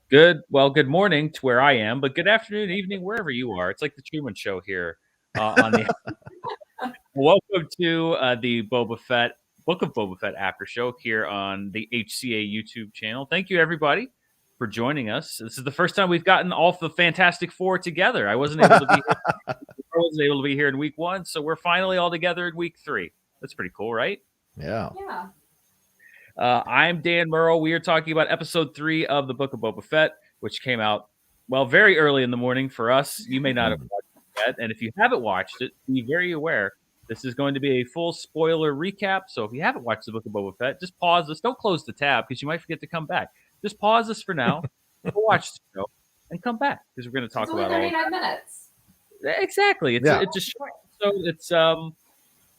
Good morning to where I am, but good afternoon, evening, wherever you are. It's like the Truman Show here on the. Welcome to the Book of Boba Fett Aftershow here on the HCA YouTube channel. Thank you, everybody, for joining us. This is the first time we've gotten all the Fantastic Four together. I wasn't able to be here. I wasn't able to be here in week 1, so we're finally all together in week 3. That's pretty cool, right? Yeah. I'm Dan Murrell. We are talking about episode 3 of the Book of Boba Fett, which came out, very early in the morning for us. You may not have watched it yet. And if you haven't watched it, be very aware. This is going to be a full spoiler recap. So if you haven't watched the Book of Boba Fett, just pause this. Don't close the tab because you might forget to come back. Just pause this for now. Go watch the show and come back because we're going to talk about all 39 minutes. Exactly. It's a short episode. It's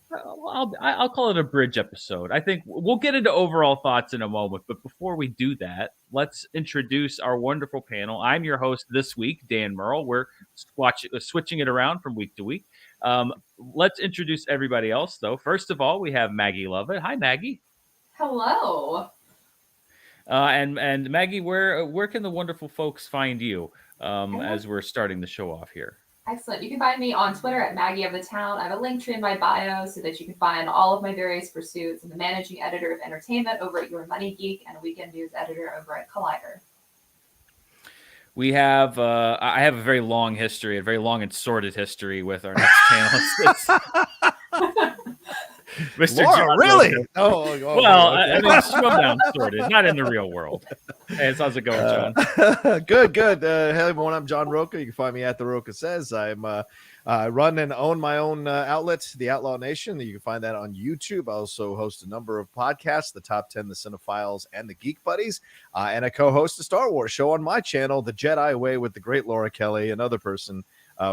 I'll call it a bridge episode. I think we'll get into overall thoughts in a moment, but before we do that, let's introduce our wonderful panel. I'm your host this week, Dan Murrell. We're switching it around from week to week. Let's introduce everybody else, though. First of all, we have Maggie Lovitt. Hi, Maggie. Hello. And Maggie, where can the wonderful folks find you as we're starting the show off here? Excellent. You can find me on Twitter at Maggie of the Town. I have a link tree in my bio so that you can find all of my various pursuits. I'm the managing editor of entertainment over at Your Money Geek and a weekend news editor over at Collider. We have I have a very long history, a very long and sordid history with our next panelist. Mr. Laura, John really? Well, okay. I mean, swim down sordid, not in the real world. Hey, how's it going, John? Good. Hey, everyone, I'm John Rocha. You can find me at The Rocha Says. I run and own my own outlet, The Outlaw Nation. You can find that on YouTube. I also host a number of podcasts, The Top 10, The Cinephiles, and The Geek Buddies. And I co-host a Star Wars show on my channel, The Jedi Way, with the great Laura Kelly, another person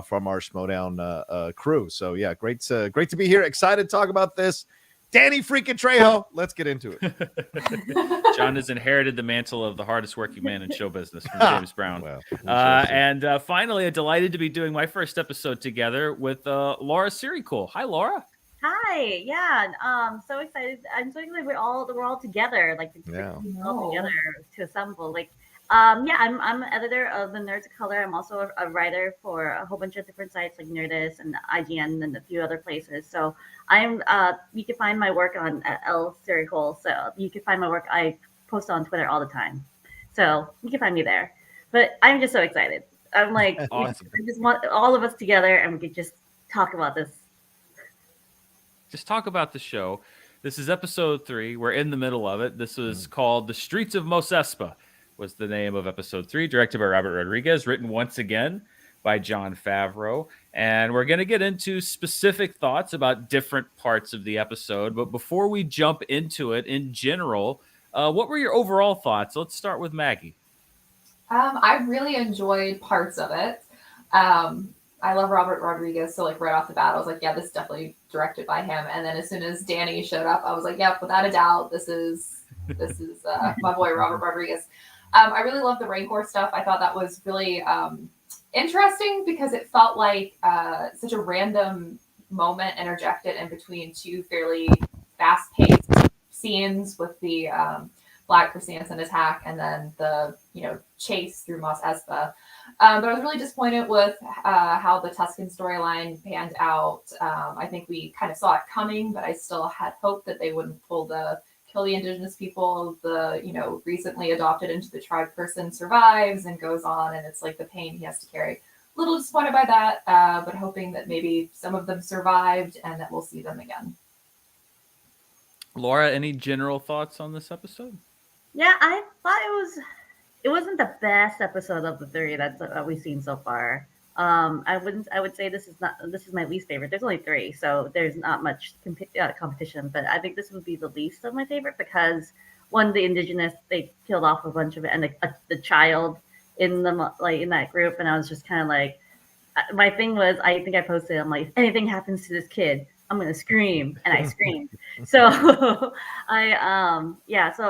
from our Schmodown crew. So yeah, great to be here. Excited to talk about this. Danny freaking Trejo. Let's get into it. John has inherited the mantle of the hardest working man in show business from James Brown. And finally, I'm delighted to be doing my first episode together with Laura Sirikul. Hi, Laura. Hi. Yeah. So excited. I'm so excited we're all together, like all together to assemble. I'm an editor of the Nerds of Color. I'm also a writer for a whole bunch of different sites like Nerdist and IGN and a few other places. So you can find my work on L Sirikul. So you can find my work. I post on Twitter all the time. So you can find me there. But I'm just so excited. I'm like, awesome. I just want all of us together and we could just talk about this. Just talk about the show. This is episode 3. We're in the middle of it. This was called The Streets of Mos Espa. Was the name of episode 3, directed by Robert Rodriguez, written once again by Jon Favreau. And we're going to get into specific thoughts about different parts of the episode. But before we jump into it, in general, what were your overall thoughts? Let's start with Maggie. I really enjoyed parts of it. I love Robert Rodriguez, so right off the bat, I was like, yeah, this is definitely directed by him. And then as soon as Danny showed up, I was like, yeah, without a doubt, this is my boy Robert Rodriguez. I really love the Rancor stuff. I thought that was really interesting because it felt like such a random moment interjected in between two fairly fast-paced scenes with the Black Chrysanthemum attack and then the chase through Mos Espa. But I was really disappointed with how the Tusken storyline panned out. I think we kind of saw it coming, but I still had hope that they wouldn't kill the indigenous people. The recently adopted into the tribe person survives and goes on, and it's like the pain he has to carry. A little disappointed by that, but hoping that maybe some of them survived and that we'll see them again. Laura, any general thoughts on this episode? Yeah, I thought it wasn't the best episode of the 3 that we've seen so far. I would say this is my least favorite. There's only 3, so there's not much competition, but I think this would be the least of my favorite because one, the indigenous, they killed off a bunch of it, and the child in that group, and I was just kind of like, my thing was, I think I posted, I'm like, if anything happens to this kid, I'm gonna scream, and I screamed. So so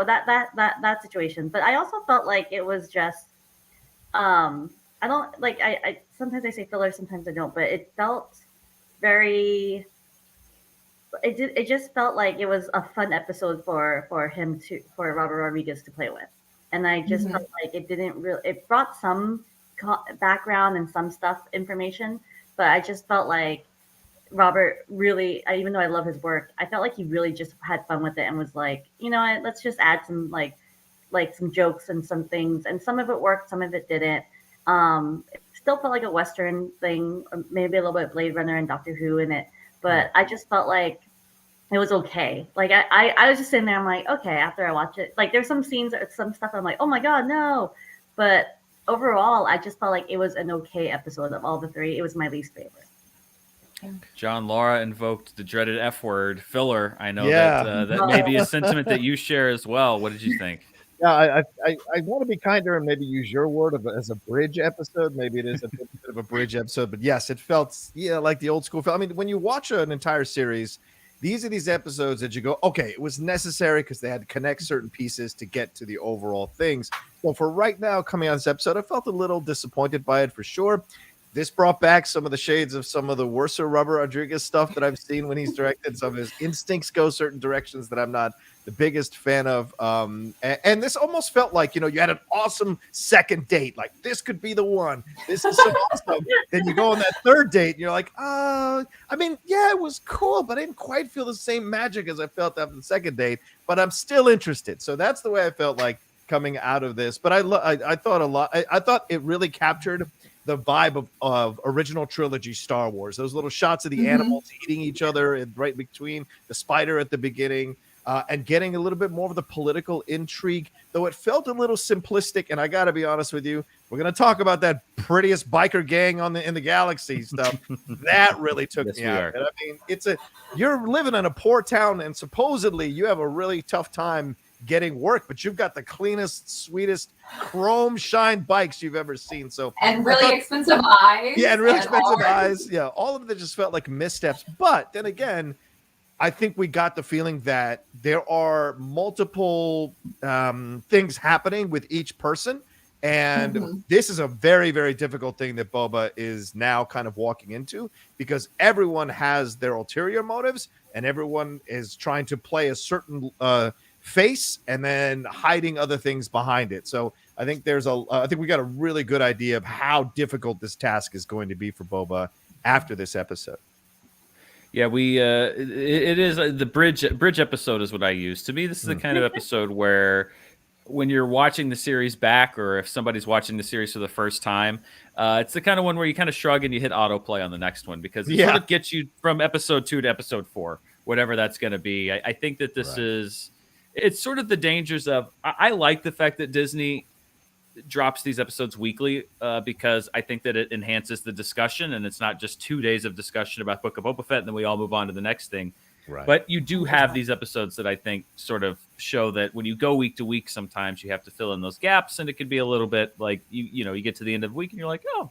that situation. But I also felt like it was just I don't like I sometimes I say filler, sometimes I don't, but it felt very it just felt like it was a fun episode for Robert Rodriguez to play with. and I just felt like it didn't really. It brought some background and some information, but I just felt like Robert really, even though I love his work, I felt like he really just had fun with it and was like, you know what, let's just add some like some jokes and some things, and some of it worked, some of it didn't. It still felt like a Western thing, or maybe a little bit Blade Runner and Doctor Who in it, but I just felt like it was okay. Like I was just sitting there, I'm like, okay, after I watch it, like there's some scenes or some stuff I'm like, oh my god, no, but overall, I just felt like it was an okay episode. Of all the three, it was my least favorite. John, Laura invoked the dreaded F word, filler. I know that may be a sentiment that you share as well. What did you think? Yeah, I want to be kinder and maybe use your word as a bridge episode. Maybe it is a bit of a bridge episode, but yes, it felt like the old school film. I mean, when you watch an entire series, these are these episodes that you go, okay, it was necessary because they had to connect certain pieces to get to the overall things. So for right now, coming on this episode, I felt a little disappointed by it for sure. This brought back some of the shades of some of the worser Robert Rodriguez stuff that I've seen when he's directed. Some of his instincts go certain directions that I'm not the biggest fan of. And this almost felt like, you had an awesome second date. Like, this could be the one. This is so awesome. Then you go on that third date and you're like, I mean, yeah, it was cool, but I didn't quite feel the same magic as I felt after the second date. But I'm still interested. So that's the way I felt like coming out of this. But I thought a lot. I thought it really captured the vibe of original trilogy Star Wars. Those little shots of the animals eating each other and right between the spider at the beginning, and getting a little bit more of the political intrigue, though it felt a little simplistic. And I got to be honest with you, we're going to talk about that prettiest biker gang in the galaxy stuff. That really took me out. And I mean, you're living in a poor town and supposedly you have a really tough time getting work, but you've got the cleanest, sweetest chrome shine bikes you've ever seen. And really expensive eyes. Yeah, and really expensive eyes. Yeah, all of it just felt like missteps. But then again, I think we got the feeling that there are multiple things happening with each person. And this is a very, very difficult thing that Boba is now kind of walking into, because everyone has their ulterior motives and everyone is trying to play a certain face and then hiding other things behind it. So I think I think we got a really good idea of how difficult this task is going to be for Boba after this episode. Yeah, it is the bridge episode is what I use. To me, this is the kind of episode where when you're watching the series back, or if somebody's watching the series for the first time, it's the kind of one where you kind of shrug and you hit autoplay on the next one, because it sort of gets you from episode 2 to episode 4, whatever that's going to be. I think that this is, it's sort of the dangers of, I like the fact that Disney drops these episodes weekly, because I think that it enhances the discussion, and it's not just 2 days of discussion about Book of Boba Fett and then we all move on to the next thing. Right. But you do have these episodes that I think sort of show that when you go week to week, sometimes you have to fill in those gaps, and it can be a little bit like you get to the end of the week and you're like, oh,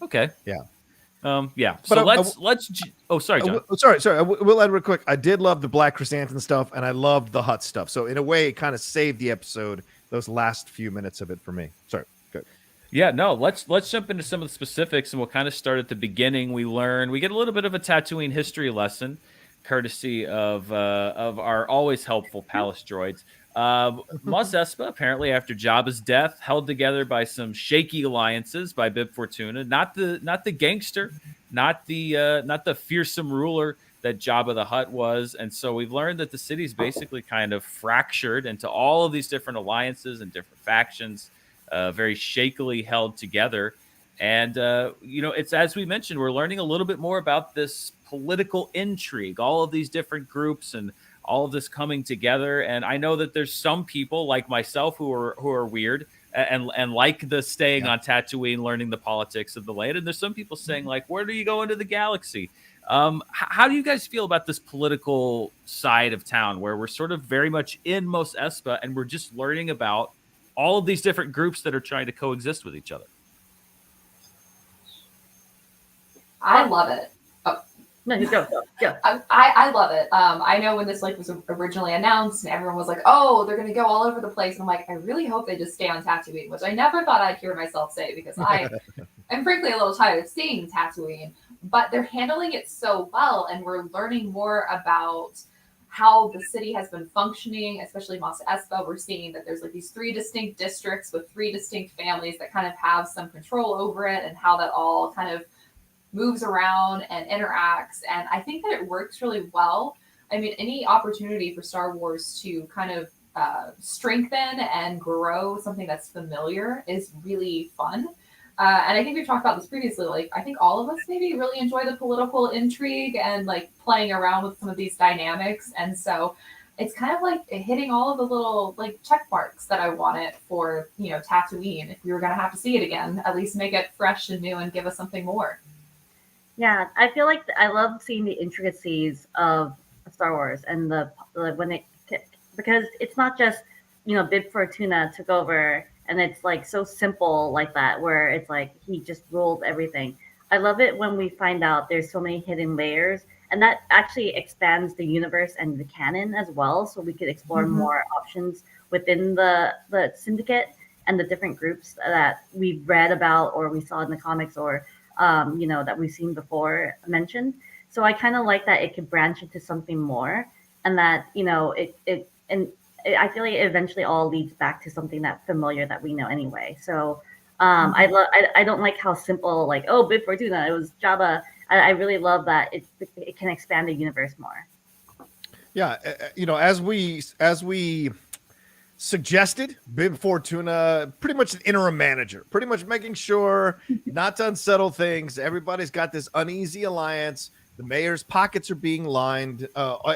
okay, yeah. Yeah. But so let's. Oh, sorry, John. Sorry. We'll add real quick. I did love the Black Chrysanthemum stuff, and I loved the Hut stuff. So in a way, it kind of saved the episode. Those last few minutes of it for me. Sorry. Good. Yeah. No. Let's jump into some of the specifics, and we'll kind of start at the beginning. We get a little bit of a Tatooine history lesson, courtesy of our always helpful palace droids. Mos Espa, apparently after Jabba's death, held together by some shaky alliances by Bib Fortuna, not the gangster, not the fearsome ruler that Jabba the Hutt was. And so we've learned that the city's basically kind of fractured into all of these different alliances and different factions, very shakily held together. And it's, as we mentioned, we're learning a little bit more about this political intrigue, all of these different groups and all of this coming together. And I know that there's some people like myself who are weird and like the staying on Tatooine, learning the politics of the land. And there's some people saying, like, where do you go into the galaxy? How do you guys feel about this political side of town, where we're sort of very much in Mos Espa and we're just learning about all of these different groups that are trying to coexist with each other? I love it. No, you go. I love it. I know when this was originally announced and everyone was like, oh, they're going to go all over the place. And I'm like, I really hope they just stay on Tatooine, which I never thought I'd hear myself say, because I am frankly a little tired of seeing Tatooine, but they're handling it so well. And we're learning more about how the city has been functioning, especially Mos Espa. We're seeing that there's like these 3 distinct districts with 3 distinct families that kind of have some control over it, and how that all kind of moves around and interacts. And I think that it works really well. I mean, any opportunity for Star Wars to kind of strengthen and grow something that's familiar is really fun. And I think we've talked about this previously. Like, I think all of us maybe really enjoy the political intrigue and like playing around with some of these dynamics. And so it's kind of like hitting all of the little like check marks that I wanted for, Tatooine. If we were going to have to see it again, at least make it fresh and new and give us something more. Yeah, I feel like I love seeing the intricacies of Star Wars and the because it's not just Bib Fortuna took over and it's like so simple like that, where it's like he just ruled everything. I love it when we find out there's so many hidden layers, and that actually expands the universe and the canon as well, so we could explore more options within the syndicate and the different groups that we've read about or we saw in the comics, or that we've seen before mentioned. So I kind of like that it could branch into something more, and that I feel like it eventually all leads back to something that familiar that we know anyway. So I don't like how simple, like, oh, Bib Fortuna, it was Jabba. I really love that it can expand the universe more. Yeah, as we suggested, Bib Fortuna, pretty much an interim manager, pretty much making sure not to unsettle things. Everybody's got this uneasy alliance. The mayor's pockets are being lined.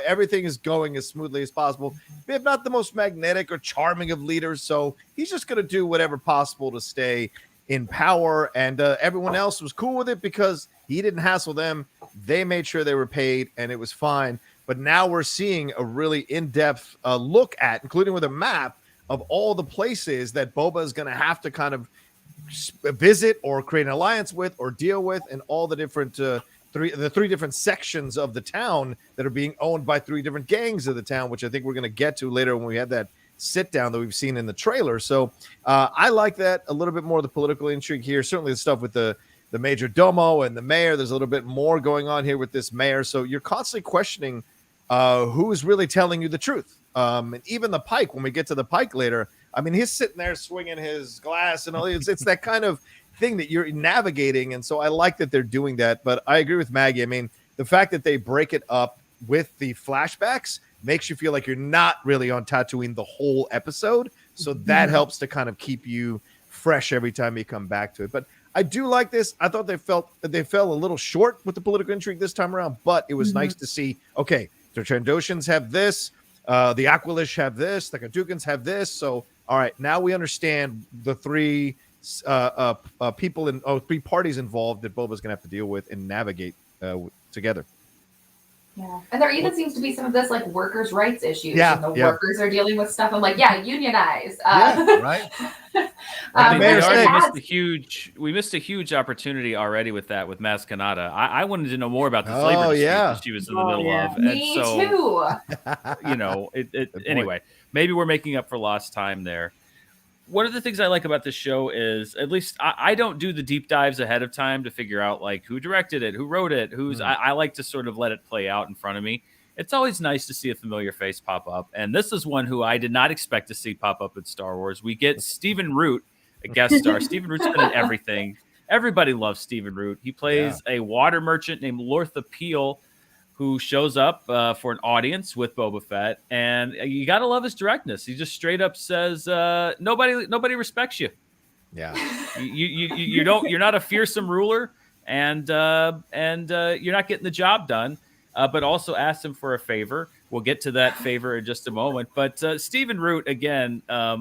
Everything is going as smoothly as possible. Bib, not the most magnetic or charming of leaders, so he's just going to do whatever possible to stay in power. And everyone else was cool with it because he didn't hassle them. They made sure they were paid, and it was fine. But now we're seeing a really in-depth look at, including with a map of all the places that Boba is going to have to kind of visit or create an alliance with or deal with, and all the different three different sections of the town that are being owned by 3 different gangs of the town, which I think we're going to get to later when we have that sit down that we've seen in the trailer. So I like that a little bit more, the political intrigue here. Certainly the stuff with the major domo and the mayor. There's a little bit more going on here with this mayor. So you're constantly questioning who's really telling you the truth. And even the Pike, when we get to the Pike later, I mean, he's sitting there swinging his glass and all. It's that kind of thing that you're navigating. And so I like that they're doing that. But I agree with Maggie. I mean, the fact that they break it up with the flashbacks makes you feel like you're not really on Tatooine the whole episode. So that helps to kind of keep you fresh every time you come back to it. But I do like this. I thought they fell a little short with the political intrigue this time around, but it was nice to see, okay, the Trandoshans have this, the Aqualish have this, the Kadukans have this. So, all right, now we understand the 3 people in 3 parties involved that Boba's going to have to deal with and navigate together. Yeah, and there even seems to be some of this like workers' rights issues. Yeah, and the workers are dealing with stuff. I'm like, unionize. Right. We missed a huge opportunity already with that with Maz Kanata. I wanted to know more about the flavor dispute that she was in the middle of. Me too. Anyway, maybe we're making up for lost time there. One of the things I like about this show is, at least I don't do the deep dives ahead of time to figure out like who directed it, who wrote it, I like to sort of let it play out in front of me. It's always nice to see a familiar face pop up. And this is one who I did not expect to see pop up in Star Wars. We get Stephen Root, a guest star. Stephen Root's been in everything. Everybody loves Stephen Root. He plays a water merchant named Lortha Peel, who shows up for an audience with Boba Fett, and you gotta love his directness. He just straight up says, "Nobody respects you. Yeah, you're not a fearsome ruler, and you're not getting the job done." But also asks him for a favor. We'll get to that favor in just a moment. But Stephen Root again, I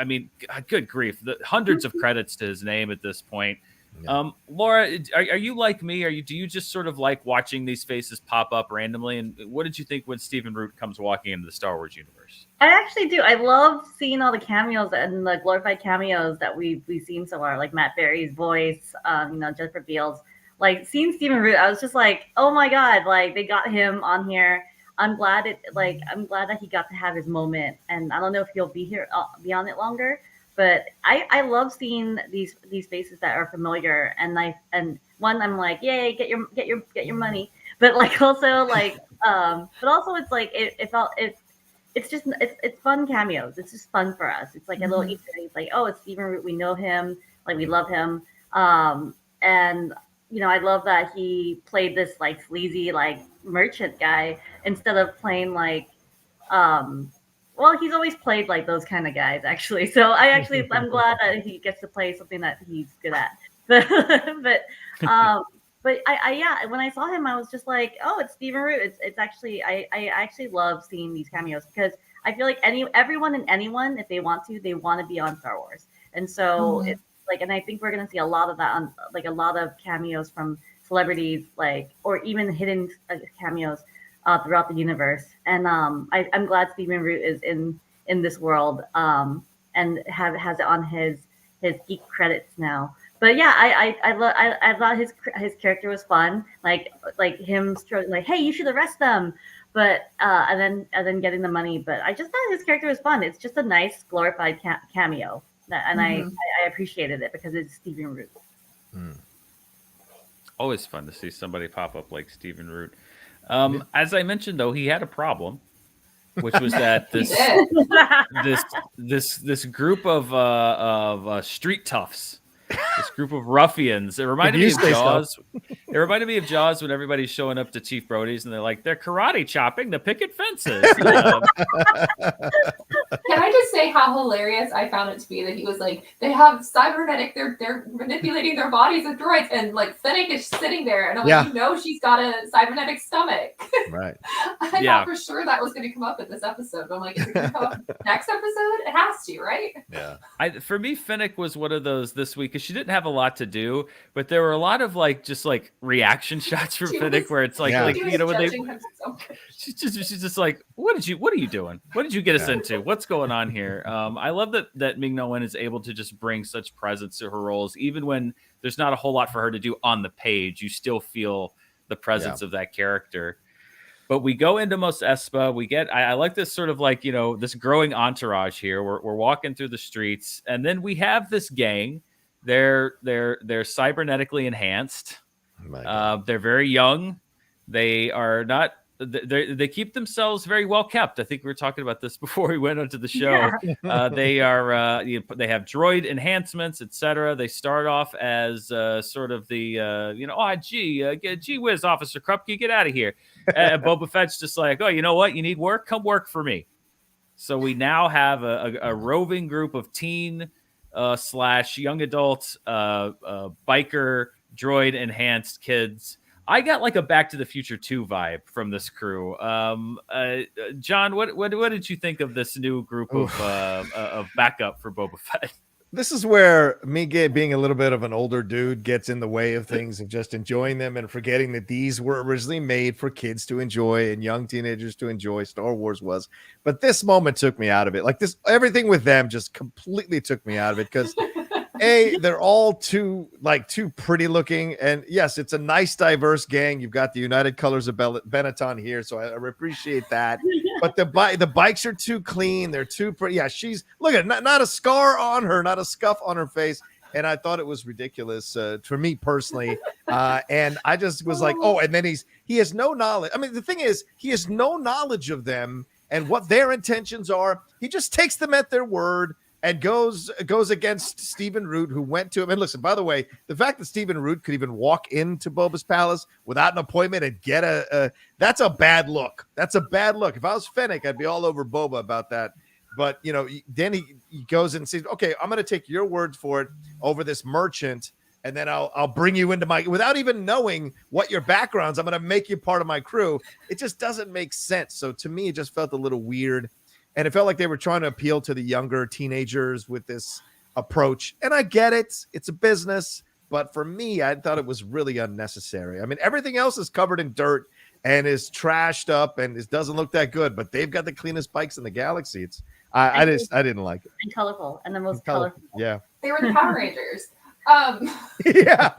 mean, good grief, hundreds of credits to his name at this point. Yeah. Laura, are you like me? Do you just sort of like watching these faces pop up randomly? And what did you think when Stephen Root comes walking into the Star Wars universe? I actually do. I love seeing all the cameos and the glorified cameos that we've seen so far, like Matt Berry's voice, Jennifer Beals. Like seeing Stephen Root, I was just like, oh my god! Like they got him on here. I'm glad that he got to have his moment, and I don't know if he'll be here on it longer. But I love seeing these faces that are familiar, and I'm like, yay, get your money. But like also like But also it's like it felt it's just it's fun cameos. It's just fun for us. It's like a little Easter egg. It's like, oh, it's Stephen Root. We know him. Like we love him. And I love that he played this like sleazy like merchant guy instead of playing like well, he's always played like those kind of guys actually. So I'm glad that he gets to play something that he's good at. But yeah, when I saw him, I was just like, oh, it's Stephen Root. It's actually I actually love seeing these cameos because I feel like everyone and anyone, if they want to be on Star Wars. And so it's like, and I think we're gonna see a lot of that on like a lot of cameos from celebrities, like or even hidden cameos throughout the universe. And I'm glad Stephen Root is in this world and has it on his geek credits now. But yeah, I thought his character was fun, like him like, hey, you should arrest them, but and then getting the money. But I just thought his character was fun. It's just a nice glorified cameo, and I appreciated it because it's Stephen Root. Always fun to see somebody pop up like Stephen Root. As I mentioned, though, he had a problem, which was that this group of street toughs. This group of ruffians. It reminded me of Jaws. It reminded me of Jaws when everybody's showing up to Chief Brody's and they're like, they're karate chopping the picket fences. Can I just say how hilarious I found it to be that he was like, they have cybernetic, they're manipulating their bodies with droids, and like Fennec is sitting there, and I'm like, she's got a cybernetic stomach. Right. I thought for sure that was going to come up in this episode, but I'm like, is it going to come up next episode? It has to, right? Yeah. For me, Fennec was one of those this week because she didn't have a lot to do, but there were a lot of like just like reaction shots from Fennec where it's like when they she's just like, what are you doing? What did you get us into? What's going on here? I love that Ming-Na is able to just bring such presence to her roles, even when there's not a whole lot for her to do on the page. You still feel the presence of that character. But we go into Mos Espa. We get I like this sort of like this growing entourage here. We're walking through the streets, and then we have this gang. They're cybernetically enhanced. They're very young. They are not. They keep themselves very well kept. I think we were talking about this before we went onto the show. They are. They have droid enhancements, etc. They start off as sort of the gee whiz, Officer Krupke, get out of here. Boba Fett's just like, oh, you know what? You need work? Come work for me. So we now have a roving group of teen / young adult biker droid enhanced kids. I got like a Back to the Future 2 vibe from this crew. John, what did you think of this new group of backup for Boba Fett? This is where me being a little bit of an older dude gets in the way of things and just enjoying them and forgetting that these were originally made for kids to enjoy and young teenagers to enjoy. Star Wars was, but this moment took me out of it. Like everything with them just completely took me out of it because they're all too pretty looking, and yes, it's a nice diverse gang. You've got the United Colors of Benetton here, so I appreciate that. But the bikes are too clean. They're too pretty. Yeah, she's look at not a scar on her, not a scuff on her face. And I thought it was ridiculous for me personally. And I just was like, oh, and then he has no knowledge. I mean, the thing is, he has no knowledge of them and what their intentions are. He just takes them at their word and goes against Stephen Root, who went to him. And listen, by the way, the fact that Stephen Root could even walk into Boba's palace without an appointment and get that's a bad look. That's a bad look. If I was Fennec, I'd be all over Boba about that. But, then he goes and says, okay, I'm going to take your word for it over this merchant, and then I'll bring you into without even knowing what your background's, I'm going to make you part of my crew. It just doesn't make sense. So to me, it just felt a little weird. And it felt like they were trying to appeal to the younger teenagers with this approach. And I get it. It's a business. But for me, I thought it was really unnecessary. I mean, everything else is covered in dirt and is trashed up and it doesn't look that good. But they've got the cleanest bikes in the galaxy. I didn't like it. And colorful. And the most colorful. Yeah. They were the Power Rangers. Yeah.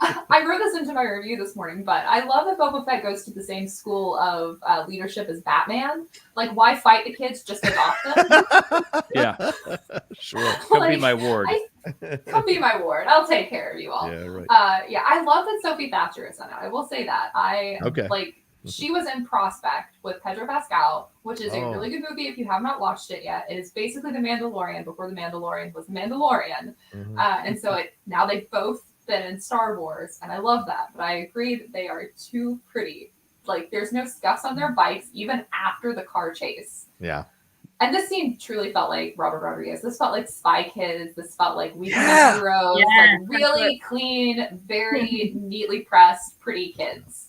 I wrote this into my review this morning, but I love that Boba Fett goes to the same school of leadership as Batman. Like, why fight the kids? Just adopt them. Yeah, sure. Come be my ward. Come be my ward. I'll take care of you all. Yeah, right. I love that Sophie Thatcher is on it. I will say that. She was in Prospect with Pedro Pascal, which is a Oh. really good movie if you have not watched it yet. It is basically The Mandalorian before The Mandalorian was The Mandalorian. Mhm. And so now they've both been in Star Wars, and I love that. But I agree that they are too pretty. Like, there's no scuffs on their bikes, even after the car chase. Yeah. And this scene truly felt like Robert Rodriguez. This felt like Spy Kids. This felt like Weekend Yeah. Heroes. Yeah, Like, really clean, very neatly pressed, pretty kids.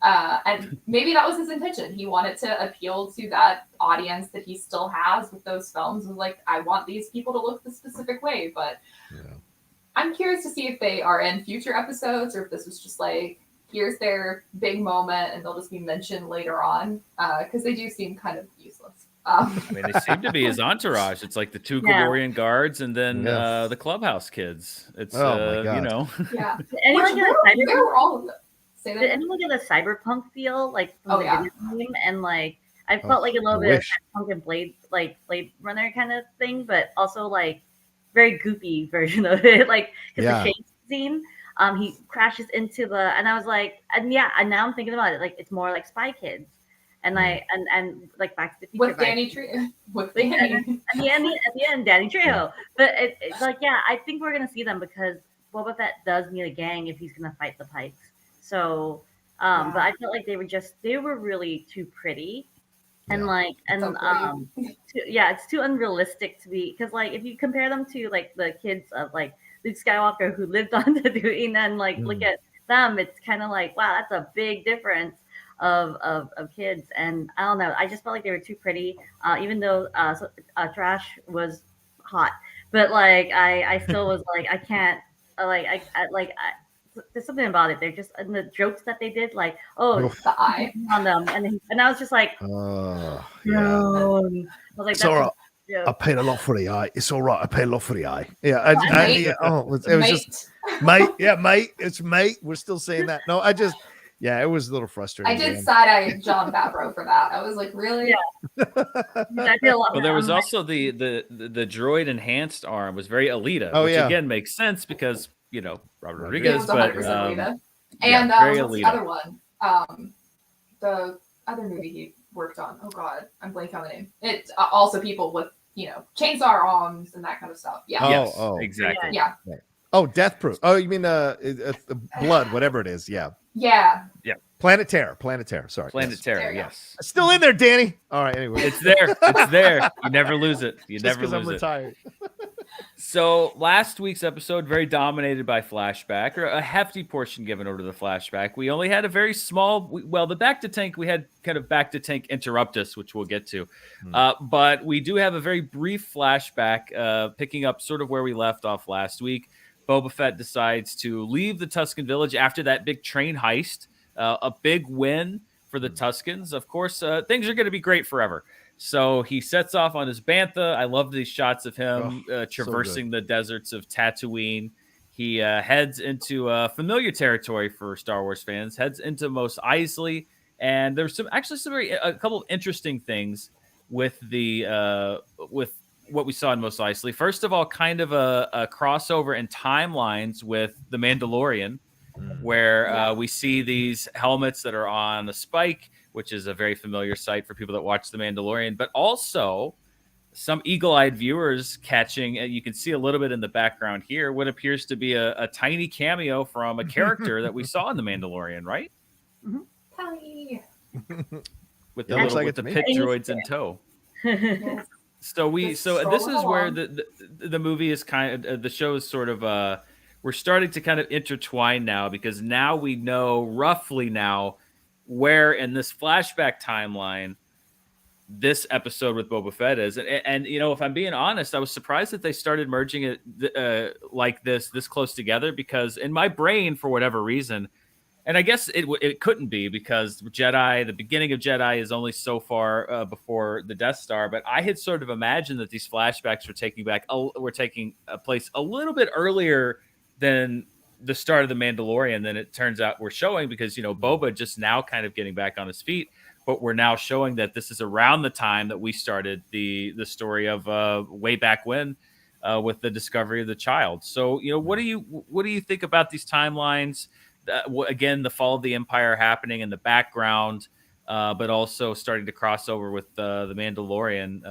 And maybe that was his intention. He wanted to appeal to that audience that he still has with those films. Was like, I want these people to look the specific way. But I'm curious to see if they are in future episodes or if this was just like, here's their big moment and they'll just be mentioned later on. Because they do seem kind of useless. I mean, they seem to be his entourage. It's like the two Gregorian guards and then the clubhouse kids. It's, Oh my God. you know. Yeah. Did anyone get a Where were all of them? Say that Did again? anyone get a cyberpunk feel like from Oh, the yeah. video game? And like I felt like a little I bit of wish. cyberpunk and Blade Runner kind of thing, but also like very goopy version of it. Like because Yeah. the chase scene, he crashes into the, and I was like, and now I'm thinking about it, like it's more like Spy Kids, and like and like Back to the Future With Danny Trejo. With Danny. at the end, Danny Trejo. But it's like, yeah, I think we're gonna see them because Boba Fett does need a gang if he's gonna fight the Pikes. So, but I felt like they were really too pretty, and it's too unrealistic to be, because like if you compare them to like the kids of like Luke Skywalker who lived on Tatooine and like look at them, it's kind of like, wow, that's a big difference of kids. And I don't know, I just felt like they were too pretty, even though Trash was hot, but like I still was like, I can't there's something about it. They're just, and the jokes that they did, like, oh, The eye. on them, and I was just like, Yeah. no. I was like, It's that's all right. a joke. I paid a lot for the eye. It's all right. I paid a lot for the eye. Yeah. Mate. It was just mate. Yeah, mate. It's mate. We're still saying that. No, it was a little frustrating. I did side-eye John Favreau for that. I was like, really? Yeah. I feel a lot Well, there was I'm like, also the droid enhanced arm was very Alita, Oh, which yeah. again makes sense because, you know, Robert It Rodriguez, was but 100% Alita. yeah, And very what's the Alita. other one? The other movie he worked on. Oh God, I'm blanking on the name. It's also people with, chainsaw arms and that kind of stuff. Yeah. Oh, Yes, exactly. Yeah. Oh, Death Proof. Oh, you mean Blood, whatever it is. Yeah. Yeah. Planet Terror. Sorry. Planet yes. Terror, There you go. yes. It's still in there, Danny. All right. Anyway, It's there. It's there. You never lose it. You just never because I'm lose it. retired. So last week's episode, very dominated by flashback, or a hefty portion given over to the flashback. We only had a very small, the back to tank, we had kind of back to tank interrupt us, which we'll get to. But we do have a very brief flashback, picking up sort of where we left off last week. Boba Fett decides to leave the Tusken village after that big train heist, a big win for the Tuskens. Of course, things are going to be great forever. So he sets off on his bantha. I love these shots of him traversing the deserts of Tatooine. He heads into familiar territory for Star Wars fans, heads into Mos Eisley. And there's a couple of interesting things with with what we saw in Mos Eisley. First of all, kind of a crossover in timelines with The Mandalorian, where we see these helmets that are on a spike, which is a very familiar sight for people that watch The Mandalorian, but also some eagle-eyed viewers catching, and you can see a little bit in the background here, what appears to be a tiny cameo from a character that we saw in The Mandalorian, right? Tiny. With Yeah, looks like with it the to me. pit droids in tow. Yes. So this is where along. the movie is kind of, the show is sort of, we're starting to kind of intertwine now, because now we know roughly now where in this flashback timeline this episode with Boba Fett is. And if I'm being honest, I was surprised that they started merging it like this close together, because in my brain, for whatever reason, and I guess it couldn't be, because the beginning of Jedi is only so far before the Death Star. But I had sort of imagined that these flashbacks were taking place a little bit earlier than the start of The Mandalorian than it turns out we're showing, because, Boba just now kind of getting back on his feet. But we're now showing that this is around the time that we started the story of way back when with the discovery of the child. So, what do you think about these timelines? again, the fall of the Empire happening in the background, but also starting to cross over with the Mandalorian.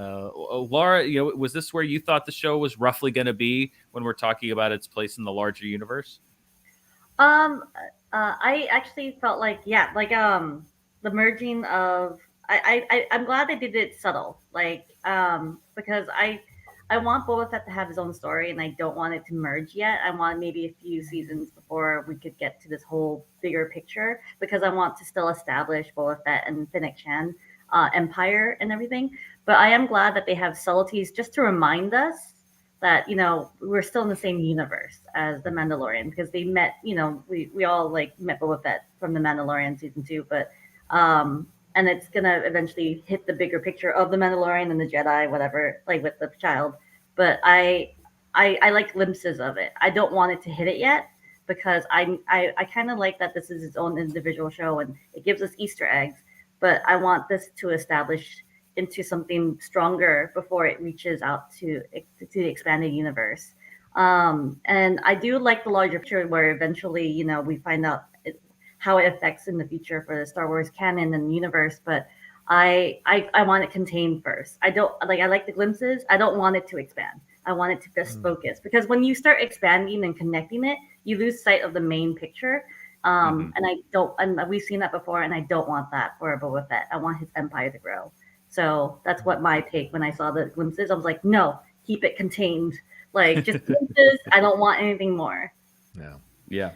Laura, was this where you thought the show was roughly going to be when we're talking about its place in the larger universe? I actually felt like the merging of I'm glad they did it subtle, because I want Boba Fett to have his own story, and I don't want it to merge yet. I want maybe a few seasons before we could get to this whole bigger picture, because I want to still establish Boba Fett and Fennec Shan empire and everything. But I am glad that they have subtleties just to remind us that we're still in the same universe as the Mandalorian, because they met. We all met Boba Fett from the Mandalorian season 2, but and it's gonna eventually hit the bigger picture of the Mandalorian and the Jedi, whatever, with the child. But I like glimpses of it. I don't want it to hit it yet, because I kind of like that this is its own individual show and it gives us Easter eggs. But I want this to establish into something stronger before it reaches out to the expanded universe. And I do like the larger picture where eventually, we find out how it affects in the future for the Star Wars canon and universe. But I want it contained first. I like the glimpses. I don't want it to expand. I want it to just focus, because when you start expanding and connecting it, you lose sight of the main picture. And we've seen that before, and I don't want that for Boba Fett. I want his empire to grow. So that's what my take when I saw the glimpses. I was like, no, keep it contained. Just glimpses. I don't want anything more. Yeah.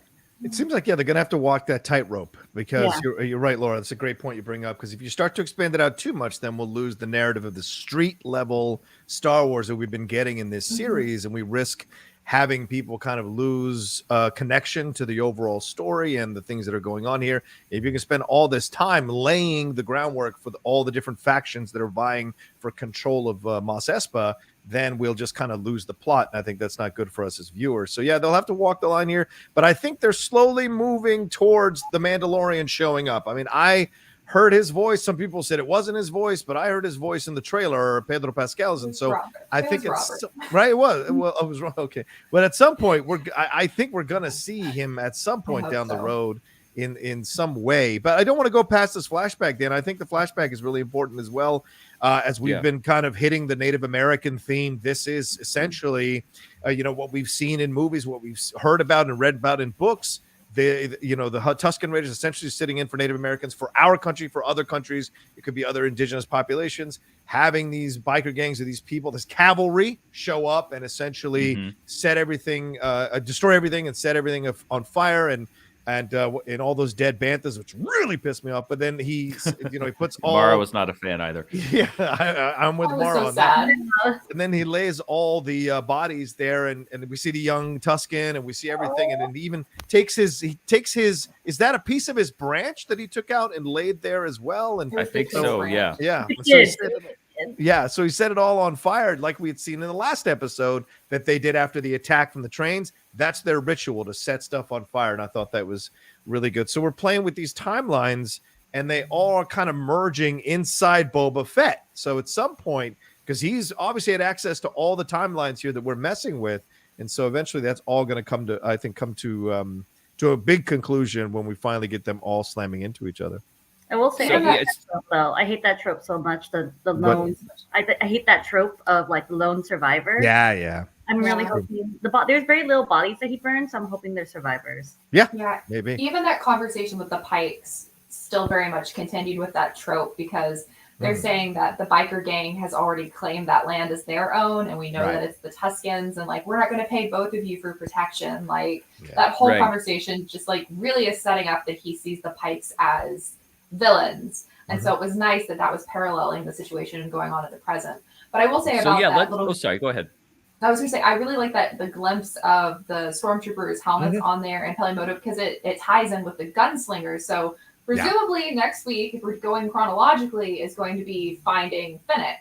It seems like, they're going to have to walk that tightrope, because you're right, Laura. That's a great point you bring up, because if you start to expand it out too much, then we'll lose the narrative of the street level Star Wars that we've been getting in this series, and we risk having people kind of lose connection to the overall story and the things that are going on here. If you can spend all this time laying the groundwork for all the different factions that are vying for control of Mos Espa, then we'll just kind of lose the plot. And I think that's not good for us as viewers. So they'll have to walk the line here, but I think they're slowly moving towards the Mandalorian showing up. I mean, I heard his voice. Some people said it wasn't his voice, but I heard his voice in the trailer, Pedro Pascal's. And so I think it's right. It was, well, I was wrong. Okay. But at some point I think we're going to see him at some point down the road in some way, but I don't want to go past this flashback, Dan. I think the flashback is really important as well. As we've been kind of hitting the Native American theme, this is essentially, what we've seen in movies, what we've heard about and read about in books. The Tusken Raiders essentially sitting in for Native Americans, for our country, for other countries. It could be other indigenous populations, having these biker gangs of these people, this cavalry show up and essentially set everything, destroy everything and set everything on fire. And all those dead banthas, which really pissed me off. But then he puts all. Mara was not a fan either. Yeah, I'm with Mara on that. And then he lays all the bodies there, and we see the young Tusken, and we see everything, and then he even takes his. Is that a piece of his branch that he took out and laid there as well? And I think so. Yeah. Yeah. So he set it all on fire, like we had seen in the last episode that they did after the attack from the trains. That's their ritual, to set stuff on fire. And I thought that was really good. So we're playing with these timelines, and they all are kind of merging inside Boba Fett. So at some point, because he's obviously had access to all the timelines here that we're messing with. And so eventually that's all going to come to a big conclusion when we finally get them all slamming into each other. I will say, I hate that trope so much. The lone, I hate that trope of the lone survivor. Yeah. I'm really hoping there's very little bodies that he burns, so I'm hoping they're survivors. Yeah, maybe. Even that conversation with the Pikes still very much continued with that trope, because they're saying that the biker gang has already claimed that land as their own, and we know that it's the Tuskens, and we're not going to pay both of you for protection. That whole conversation just really is setting up that he sees the Pikes as villains. And so it was nice that was paralleling the situation going on at the present. But I will say sorry, go ahead. I was going to say, I really like that the glimpse of the stormtroopers' helmets on there and Pelimoto, because it ties in with the gunslingers. So presumably next week, if we're going chronologically, is going to be finding Fennec.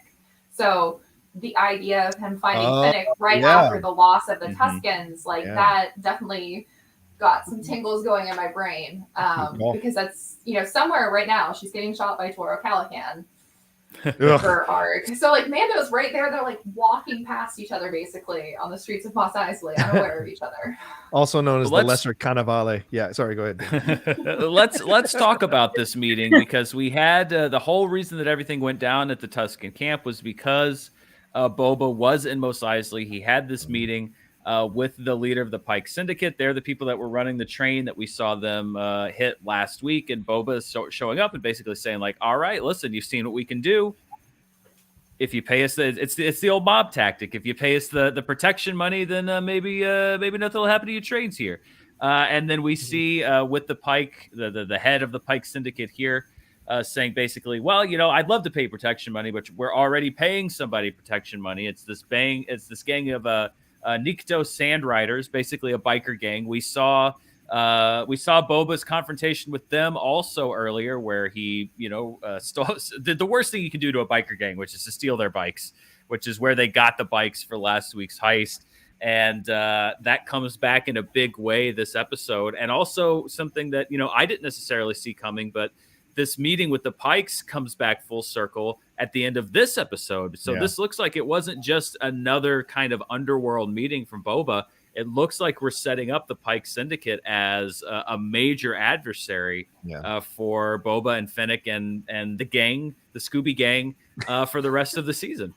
So the idea of him finding Fennec after the loss of the Tuskens, that definitely got some tingles going in my brain, because that's somewhere right now she's getting shot by Toro Calican. her arc. So like Mando's right there. They're like walking past each other basically on the streets of Mos Espa, unaware of each other. Also known as the Lesser Carnivale. Yeah, sorry, go ahead. Let's talk about this meeting, because we had the whole reason that everything went down at the Tusken camp was because Boba was in Mos Eisley. He had this meeting with the leader of the Pike Syndicate. They're the people that were running the train that we saw them hit last week. And Boba is showing up and basically saying, like, all right, listen, you've seen what we can do. If you pay us, it's the old mob tactic. If you pay us the protection money, then maybe nothing will happen to your trains here. And then we see with the Pike, the head of the Pike Syndicate here, saying basically, well, I'd love to pay protection money, but we're already paying somebody protection money. It's this gang of Nikto Sand Riders, basically a biker gang. We saw Boba's confrontation with them also earlier, where he, stole the worst thing you can do to a biker gang, which is to steal their bikes, which is where they got the bikes for last week's heist. And that comes back in a big way this episode. And also something that, I didn't necessarily see coming, but this meeting with the Pikes comes back full circle at the end of this episode. So this looks like it wasn't just another kind of underworld meeting from Boba. It looks like we're setting up the Pike Syndicate as a major adversary for Boba and Fennec and the gang, the Scooby Gang, for the rest of the season.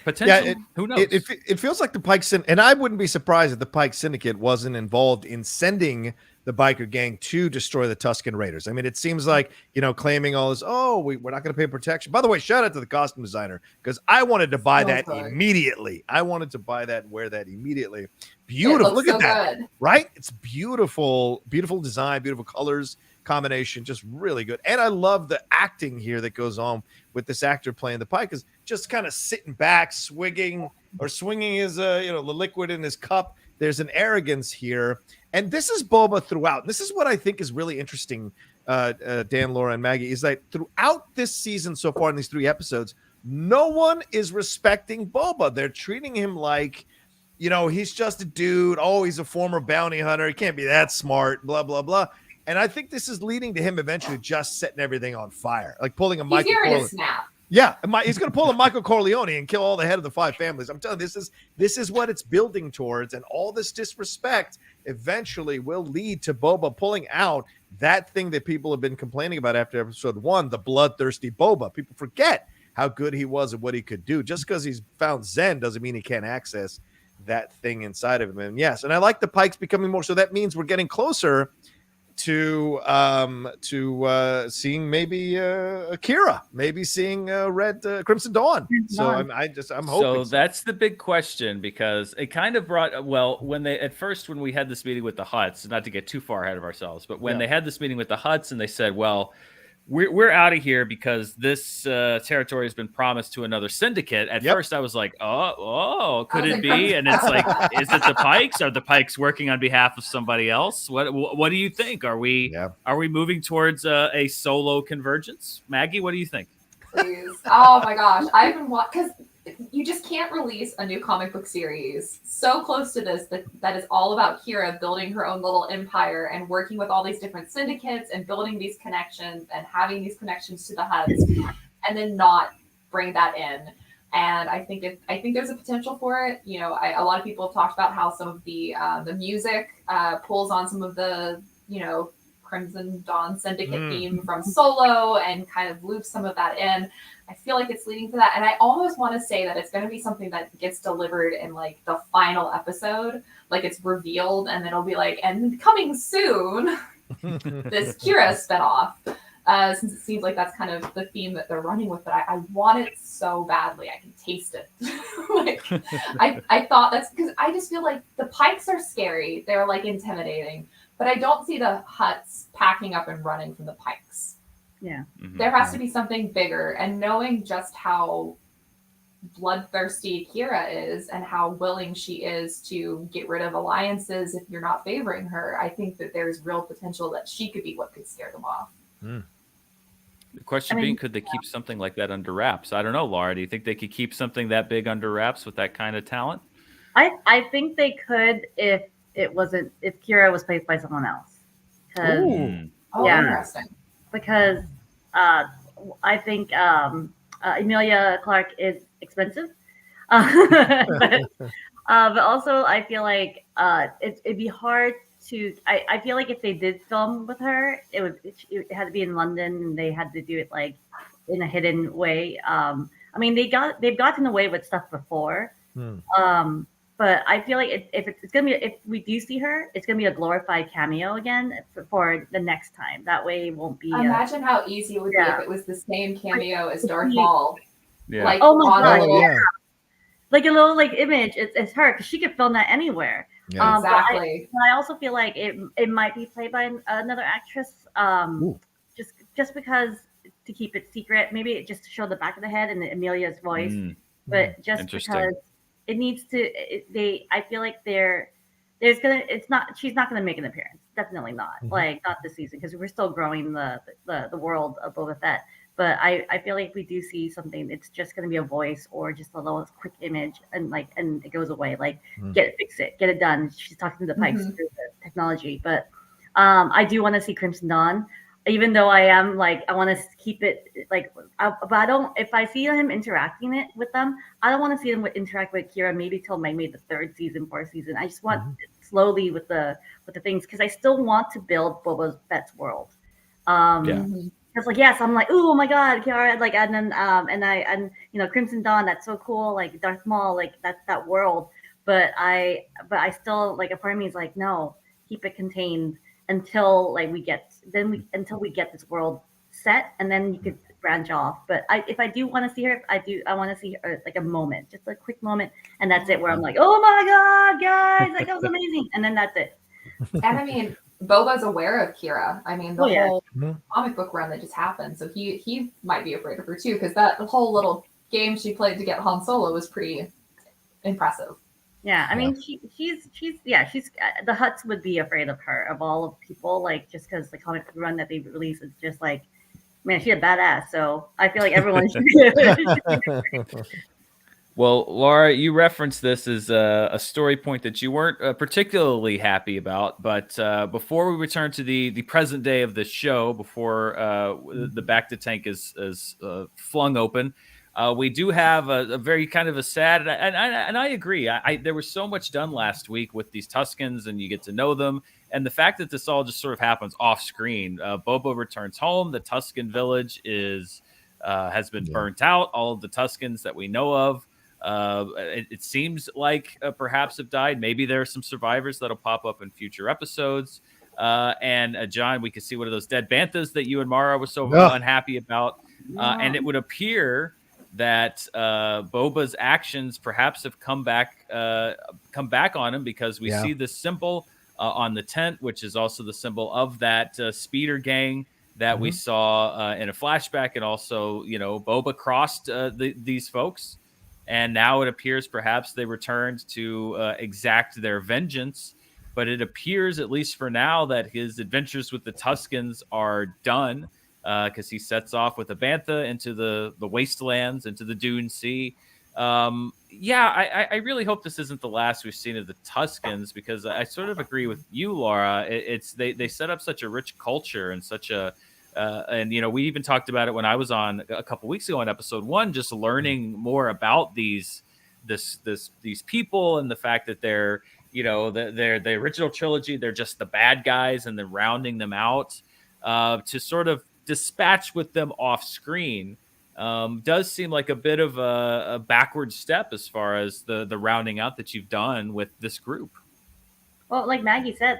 Potentially, who knows? It feels like the Pike Syndicate, and I wouldn't be surprised if the Pike Syndicate wasn't involved in sending the biker gang to destroy the Tusken Raiders. I mean, it seems like, claiming all this, we're not going to pay protection. By the way, shout out to the costume designer, because I wanted to buy that immediately. I wanted to buy that and wear that immediately. Beautiful. Look at that. Good. Right? It's beautiful, beautiful design, beautiful colors combination, just really good. And I love the acting here that goes on with this actor playing the Pike, is just kind of sitting back, swinging his, the liquid in his cup. There's an arrogance here. And this is Boba throughout. This is what I think is really interesting, Dan, Laura, and Maggie, is that throughout this season so far in these 3 episodes, no one is respecting Boba. They're treating him like, he's just a dude. Oh, he's a former bounty hunter. He can't be that smart, blah, blah, blah. And I think this is leading to him eventually just setting everything on fire, like pulling a Michael Corleone. Snap. Yeah, he's going to pull a Michael Corleone and kill all the head of the 5 families. I'm telling you, this is what it's building towards, and all this disrespect eventually will lead to Boba pulling out that thing that people have been complaining about after episode 1, the bloodthirsty Boba. People forget how good he was and what he could do. Just because he's found Zen doesn't mean he can't access that thing inside of him. And yes, and I like the Pikes becoming more. So that means we're getting closer to seeing maybe Akira, maybe seeing Crimson Dawn. So I'm hoping. So that's the big question, because it kind of brought, when we had this meeting with the Hutts, not to get too far ahead of ourselves, but when they had this meeting with the Hutts and they said, well, we're out of here because this territory has been promised to another syndicate. At first I was like, could it be? And it's like, is it the Pikes? Are the Pikes working on behalf of somebody else? What do you think? Are we moving towards a solo convergence? Maggie, what do you think? Please. Oh my gosh. I've been watching, because you just can't release a new comic book series so close to this that is all about Kira building her own little empire and working with all these different syndicates and building these connections and having these connections to the Hutts, and then not bring that in. And I think there's a potential for it. A lot of people have talked about how some of the music pulls on some of the Crimson Dawn Syndicate theme from Solo and kind of loops some of that in. I feel like it's leading to that. And I almost want to say that it's going to be something that gets delivered in like the final episode, like it's revealed, and then it'll be like, and coming soon, this Kira spinoff. Since it seems like that's kind of the theme that they're running with, but I want it so badly. I can taste it. I thought that's because I just feel like the Pikes are scary. They're like intimidating, but I don't see the Hutts packing up and running from the Pikes. Yeah. Mm-hmm. There has to be something bigger, and knowing just how bloodthirsty Kira is and how willing she is to get rid of alliances if you're not favoring her, I think that there's real potential that she could be what could scare them off. The question being, could they keep something like that under wraps? I don't know, Laura. Do you think they could keep something that big under wraps with that kind of talent? I think they could if Kira was played by someone else. Interesting. Because I think Emilia Clarke is expensive. But also I feel like it'd be hard to. I feel like if they did film with her, it had to be in London, and they had to do it like in a hidden way. I mean, they've gotten away with stuff before. But I feel like it's gonna be, if we do see her, it's gonna be a glorified cameo again for the next time. That way, it won't be. Imagine how easy it would be if it was the same cameo as Darth Maul. Yeah. Like, oh my god, yeah. Like a little like image. It's her because she could film that anywhere. Yeah. Exactly. But I also feel like it might be played by another actress. Just because to keep it secret, maybe just to show the back of the head and Amelia's voice, but just because it needs to. I feel like she's not gonna make an appearance. Definitely not. Like not this season because we're still growing the world of Boba Fett. But I feel like if we do see something, it's just going to be a voice or just a little quick image, and it goes away. Like fix it, get it done. She's talking to the Pikes through the technology. But I do want to see Crimson Dawn, even though I am like I want to keep it like. But I don't. If I see him interacting it with them, I don't want to see them interact with Kira maybe till maybe the third season, fourth season. I just want slowly with the things because I still want to build Boba Fett's world. Because like yes, I'm like oh my god, Kiara, like and then and Crimson Dawn, that's so cool, like Darth Maul, like that world. But I still like a part of me is like no, keep it contained until like we get this world set, and then you could branch off. But if I do want to see her, I want to see her like a moment, just a quick moment, and that's it. Where I'm like oh my god, guys, like that was amazing, and then that's it. And I mean, Boba's aware of Kira. I mean, the whole comic book run that just happened. So he might be afraid of her too, because that whole little game she played to get Han Solo was pretty impressive. Yeah, I mean, she's the Hutts would be afraid of her of all of people, like just because the comic book run that they released is just like, man, she's a badass. So I feel like everyone should be. Well, Laura, you referenced this as a story point that you weren't particularly happy about. But before we return to the present day of the show, before the back to tank is flung open, we do have a very kind of a sad, and I agree. There was so much done last week with these Tuskens, and you get to know them. And the fact that this all just sort of happens off screen. Boba returns home. The Tusken village has been burnt out. All of the Tuskens that we know of. It seems like perhaps have died. Maybe there are some survivors that'll pop up in future episodes. And John, we could see one of those dead banthas that you and Mara was so unhappy about. And it would appear that Boba's actions perhaps have come back on him because we see this symbol on the tent, which is also the symbol of that speeder gang that we saw in a flashback. And also, Boba crossed these folks. And now it appears perhaps they returned to exact their vengeance. But it appears, at least for now, that his adventures with the Tuskens are done because he sets off with a bantha into the wastelands, into the Dune Sea. I really hope this isn't the last we've seen of the Tuskens because I sort of agree with you, Laura. They set up such a rich culture and such a we even talked about it when I was on a couple weeks ago on episode 1, just learning more about these people and the fact that they're the original trilogy, they're just the bad guys, and then rounding them out to sort of dispatch with them off screen does seem like a bit of a backward step as far as the rounding out that you've done with this group. Well, like Maggie said,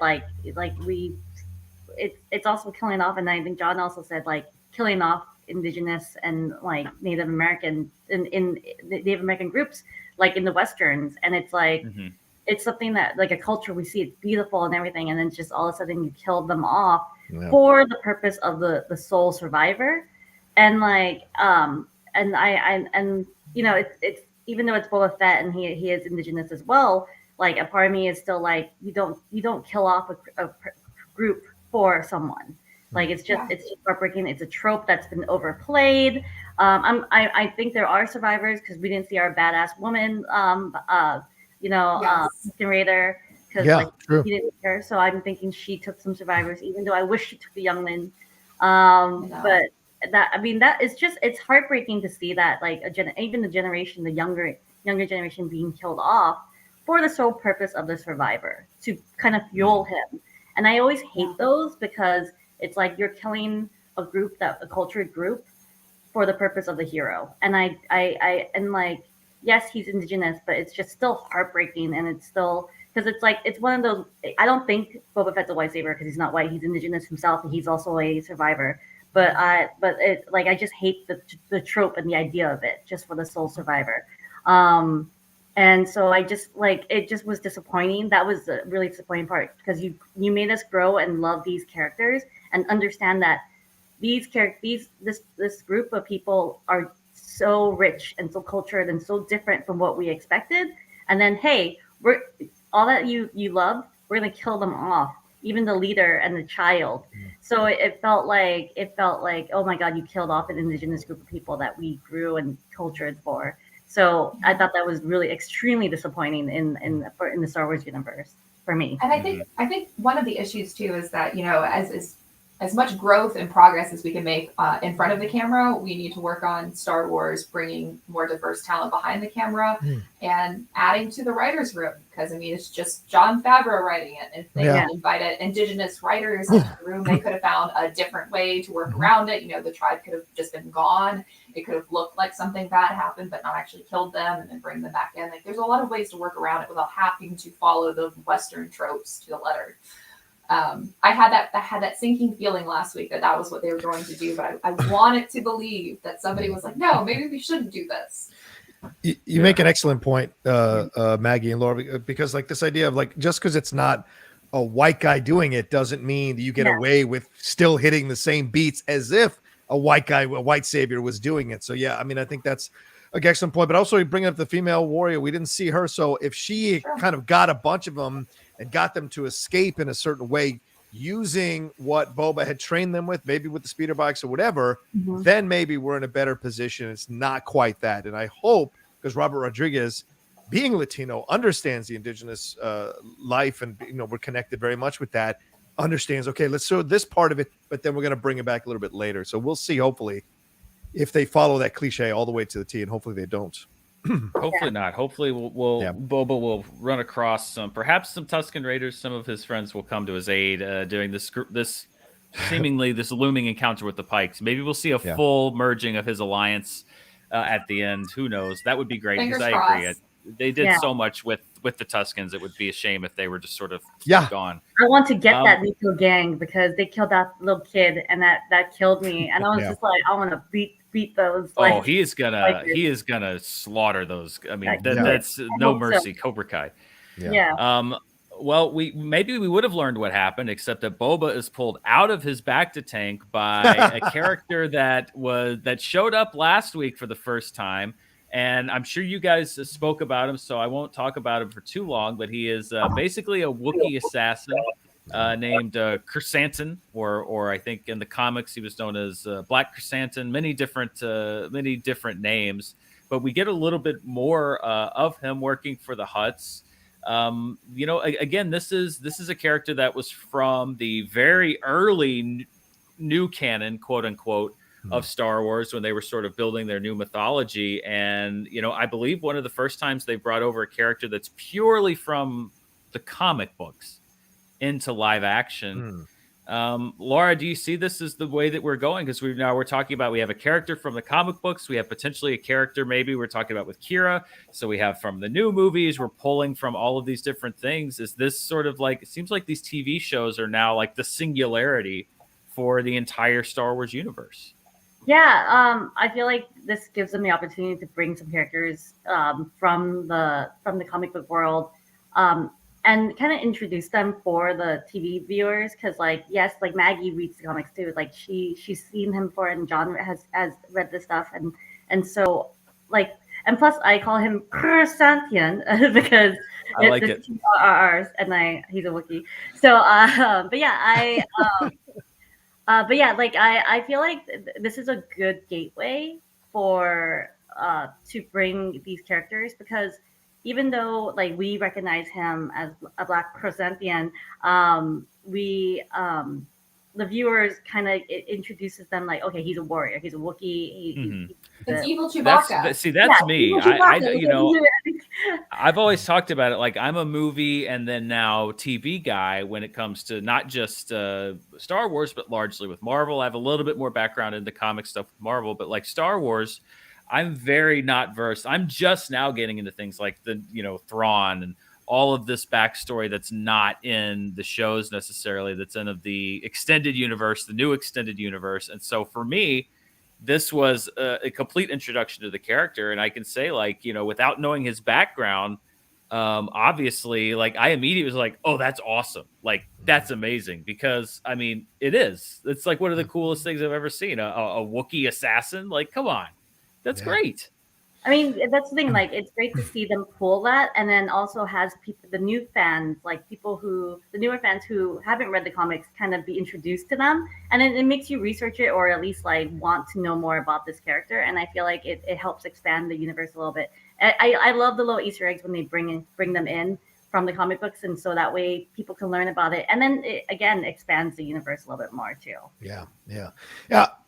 it's also killing off, and I think John also said like killing off indigenous and like Native American in Native American groups like in the Westerns, and it's like it's something that like a culture we see, it's beautiful and everything, and then just all of a sudden you kill them off for the purpose of the sole survivor, and like it's even though it's Boba Fett and he is indigenous as well, like a part of me is still like you don't kill off a group for someone. Like it's just heartbreaking. It's a trope that's been overplayed. I think there are survivors because we didn't see our badass woman narrator because he didn't care. So I'm thinking she took some survivors, even though I wish she took the youngling. But that, I mean, that is just, it's heartbreaking to see that, like, even the younger generation being killed off for the sole purpose of the survivor to kind of fuel him. And I always hate those, because it's like you're killing a cultured group for the purpose of the hero. And and like, yes, he's indigenous, but it's just still heartbreaking. And it's still, because it's like, it's one of those, I don't think Boba Fett's a white savior because he's not white. He's indigenous himself, and he's also a survivor. But I just hate the trope and the idea of it, just for the sole survivor. And so I just, like, it just was disappointing. That was the really disappointing part, because you made us grow and love these characters and understand that this group of people are so rich and so cultured and so different from what we expected. And then, hey, we're all that you love, we're gonna kill them off, even the leader and the child. So it felt like, oh my God, you killed off an indigenous group of people that we grew and cultured for. So I thought that was really extremely disappointing in the Star Wars universe for me. And I think one of the issues too is that, you know, as much growth and progress as we can make in front of the camera, we need to work on Star Wars bringing more diverse talent behind the camera and adding to the writers' room. Because, I mean, it's just Jon Favreau writing it. If they had invited indigenous writers into the room, they could have found a different way to work around it. You know, the tribe could have just been gone. It could have looked like something bad happened, but not actually killed them, and then bring them back in. Like, there's a lot of ways to work around it without having to follow the Western tropes to the letter. I had that sinking feeling last week that was what they were going to do, but I wanted to believe that somebody was like, no, maybe we shouldn't do this. You make an excellent point, Maggie and Laura, because like this idea of like, just because it's not a white guy doing it doesn't mean that you get away with still hitting the same beats as if a white savior was doing it. So yeah, I mean, I think that's an excellent point. But also, you bring up the female warrior. We didn't see her, so if she kind of got a bunch of them and got them to escape in a certain way using what Boba had trained them with, maybe with the speeder bikes or whatever, then maybe we're in a better position. It's not quite that. And I hope, because Robert Rodriguez, being Latino, understands the indigenous life, and, you know, we're connected very much with that, understands, okay, let's show this part of it, but then we're going to bring it back a little bit later. So we'll see, hopefully, if they follow that cliche all the way to the T, and hopefully they don't. Hopefully not. Hopefully Boba will run across perhaps some Tusken Raiders. Some of his friends will come to his aid during this seemingly this looming encounter with the Pikes. Maybe we'll see a full merging of his alliance at the end. Who knows? That would be great, because I agree. They did so much with the Tuskens. It would be a shame if they were just sort of gone. I want to get that Nico gang, because they killed that little kid, and that killed me. And I was just like, I want to beat those. Like, he is gonna slaughter those. I mean, that's no mercy, so. Cobra Kai. Well, maybe we would have learned what happened, except that Boba is pulled out of his bacta tank by a character that showed up last week for the first time. And I'm sure you guys spoke about him, so I won't talk about him for too long. But he is basically a Wookiee assassin named Chrysanthemum, or I think in the comics he was known as Black Chrysanthemum. Many different names. But we get a little bit more of him working for the Hutts. You know, again, this is a character that was from the very early new canon, quote unquote, of Star Wars, when they were sort of building their new mythology. And, you know, I believe one of the first times they brought over a character that's purely from the comic books into live action. Laura, do you see this as the way that we're going? Because we're talking about, we have a character from the comic books. We have potentially a character maybe we're talking about with Kira. So we have from the new movies, we're pulling from all of these different things. Is this sort of like, it seems like these TV shows are now like the singularity for the entire Star Wars universe. Yeah, I feel like this gives them the opportunity to bring some characters from the comic book world, and kind of introduce them for the TV viewers. Because, like, yes, like Maggie reads the comics too. Like she's seen him before, and John has read this stuff, and so like, and plus I call him Chrysanthemum because I like it. R's, and he's a Wookiee. So, but yeah, but yeah, like I feel like this is a good gateway for to bring these characters, because even though like we recognize him as a Black Chrysanthemum, the viewers kind of introduces them like, okay, he's a warrior, he's a Wookiee. It's evil Chewbacca. That's me. I Chewbacca. you know, I've always talked about it like I'm a movie and then now TV guy when it comes to not just Star Wars, but largely with Marvel. I have a little bit more background in the comic stuff with Marvel, but like Star Wars, I'm very not versed. I'm just now getting into things like the, Thrawn and all of this backstory that's not in the shows necessarily, that's in of the extended universe, the new extended universe. And so for me, this was a complete introduction to the character. And I can say, like, without knowing his background, obviously, like, I immediately was like, oh, that's awesome. Like, that's amazing. Because, I mean, it's like one of the coolest things I've ever seen. A Wookiee assassin. Like, come on. That's great. I mean, that's the thing. Like, it's great to see them pull that, and then also has people, the new fans, like the newer fans who haven't read the comics, kind of be introduced to them, and then it makes you research it or at least like want to know more about this character. And I feel like it helps expand the universe a little bit. I love the little Easter eggs when they bring them in from the comic books, and so that way people can learn about it, and then it again expands the universe a little bit more too. Yeah.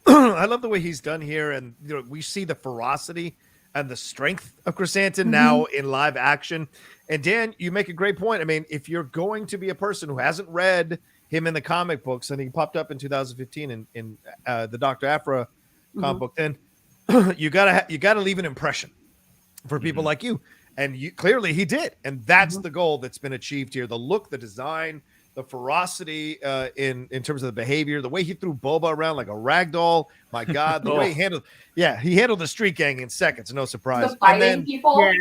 I love the way he's done here, and we see the ferocity and the strength of Chrysanthemum now in live action. And Dan, you make a great point. I mean, if you're going to be a person who hasn't read him in the comic books, and he popped up in 2015 in the Dr. Aphra comic book, then you gotta leave an impression for people like you. And clearly he did. And that's the goal that's been achieved here. The look, the design, the ferocity in terms of the behavior, the way he threw Boba around like a rag doll. My God, the way he handled the street gang in seconds, no surprise. The fighting people.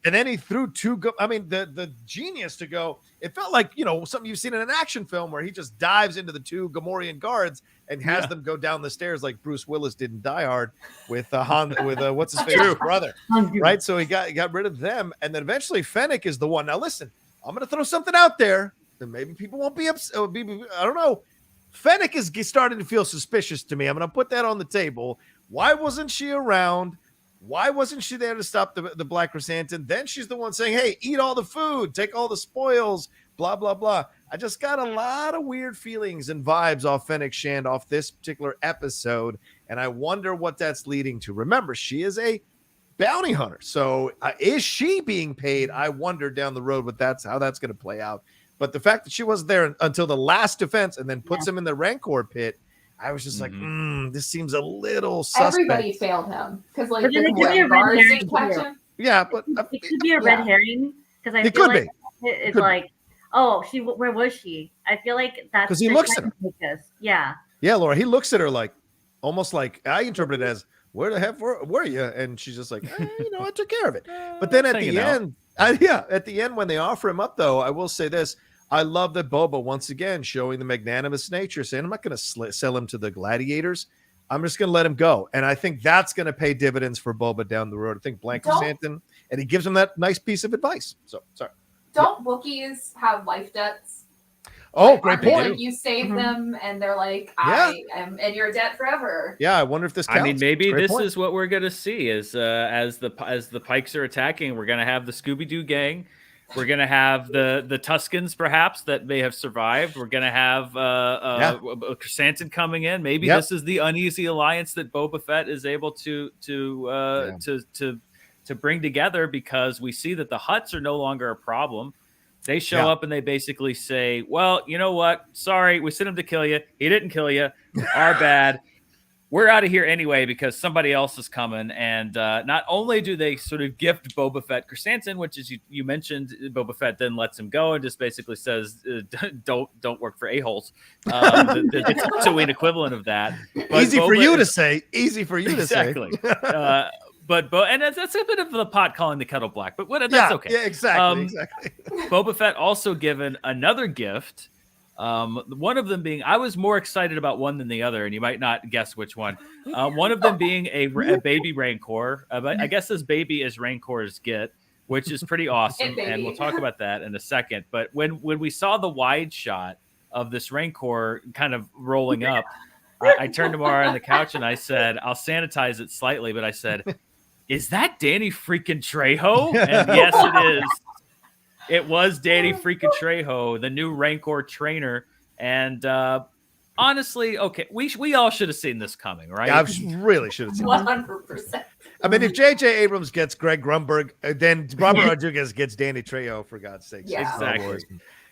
And then he threw the genius to go. It felt like something you've seen in an action film where he just dives into the two Gamorrean guards and has them go down the stairs like Bruce Willis did in Die Hard with what's his face brother, right? So he got rid of them, and then eventually Fennec is the one. Now listen. I'm going to throw something out there that maybe people won't be upset. I don't know. Fennec is starting to feel suspicious to me. I'm going to put that on the table. Why wasn't she around? Why wasn't she there to stop the Black Chrysanthemum? Then she's the one saying, hey, eat all the food, take all the spoils, blah, blah, blah. I just got a lot of weird feelings and vibes off Fennec Shand off this particular episode, and I wonder what that's leading to. Remember, she is a bounty hunter. So is she being paid? I wonder down the road how that's going to play out. But the fact that she wasn't there until the last defense and then puts him in the Rancor pit, I was just like, this seems a little suspect. Everybody failed him because like it could be a red herring. Yeah, but it could be a red herring because I feel like it's like, oh, where was she? I feel like that's because he looks at her. Yeah, Laura, he looks at her like almost like I interpret it as, where the heck were you? And she's just like, I took care of it. But then at the end, at the end when they offer him up, though, I will say this. I love that Boba, once again, showing the magnanimous nature, saying, I'm not going to sell him to the gladiators. I'm just going to let him go. And I think that's going to pay dividends for Boba down the road. I think Blank Chrysanthemum, and he gives him that nice piece of advice. So, sorry. Don't Wookiees have life debts? Oh, great point. Like you save them, and they're like, I am in your debt forever. Yeah, I wonder if this counts. I mean, maybe this is what we're going to see as the Pikes are attacking. We're going to have the Scooby-Doo gang. We're going to have the Tuskens, perhaps, that may have survived. We're going to have Chrysanthemum coming in. Maybe this is the uneasy alliance that Boba Fett is able to bring together, because we see that the Hutts are no longer a problem. They show up and they basically say, well, you know what? Sorry, we sent him to kill you. He didn't kill you. Our bad. We're out of here anyway because somebody else is coming. And not only do they sort of gift Boba Fett Chrysanthemum, which is you mentioned, Boba Fett then lets him go and just basically says, don't work for a-holes. It's a Tatooine equivalent of that. But Easy for you to say. Exactly. But and that's a bit of the pot calling the kettle black, but that's okay. Yeah, exactly. Boba Fett also given another gift. One of them being, I was more excited about one than the other, and you might not guess which one. One of them being a baby Rancor. But I guess this baby is Rancors get, which is pretty awesome, and we'll talk about that in a second. But when we saw the wide shot of this Rancor kind of rolling up, I turned to Mara on the couch and I said, I'll sanitize it slightly, but I said, is that Danny freaking Trejo? And yes, it is. It was Danny freaking Trejo, the new Rancor trainer And honestly, okay, we all should have seen this coming, right? I really should have seen this. 100%. I mean, if J.J. Abrams gets Greg Grunberg, then Robert Rodriguez gets Danny Trejo, for God's sake. Yeah. Exactly.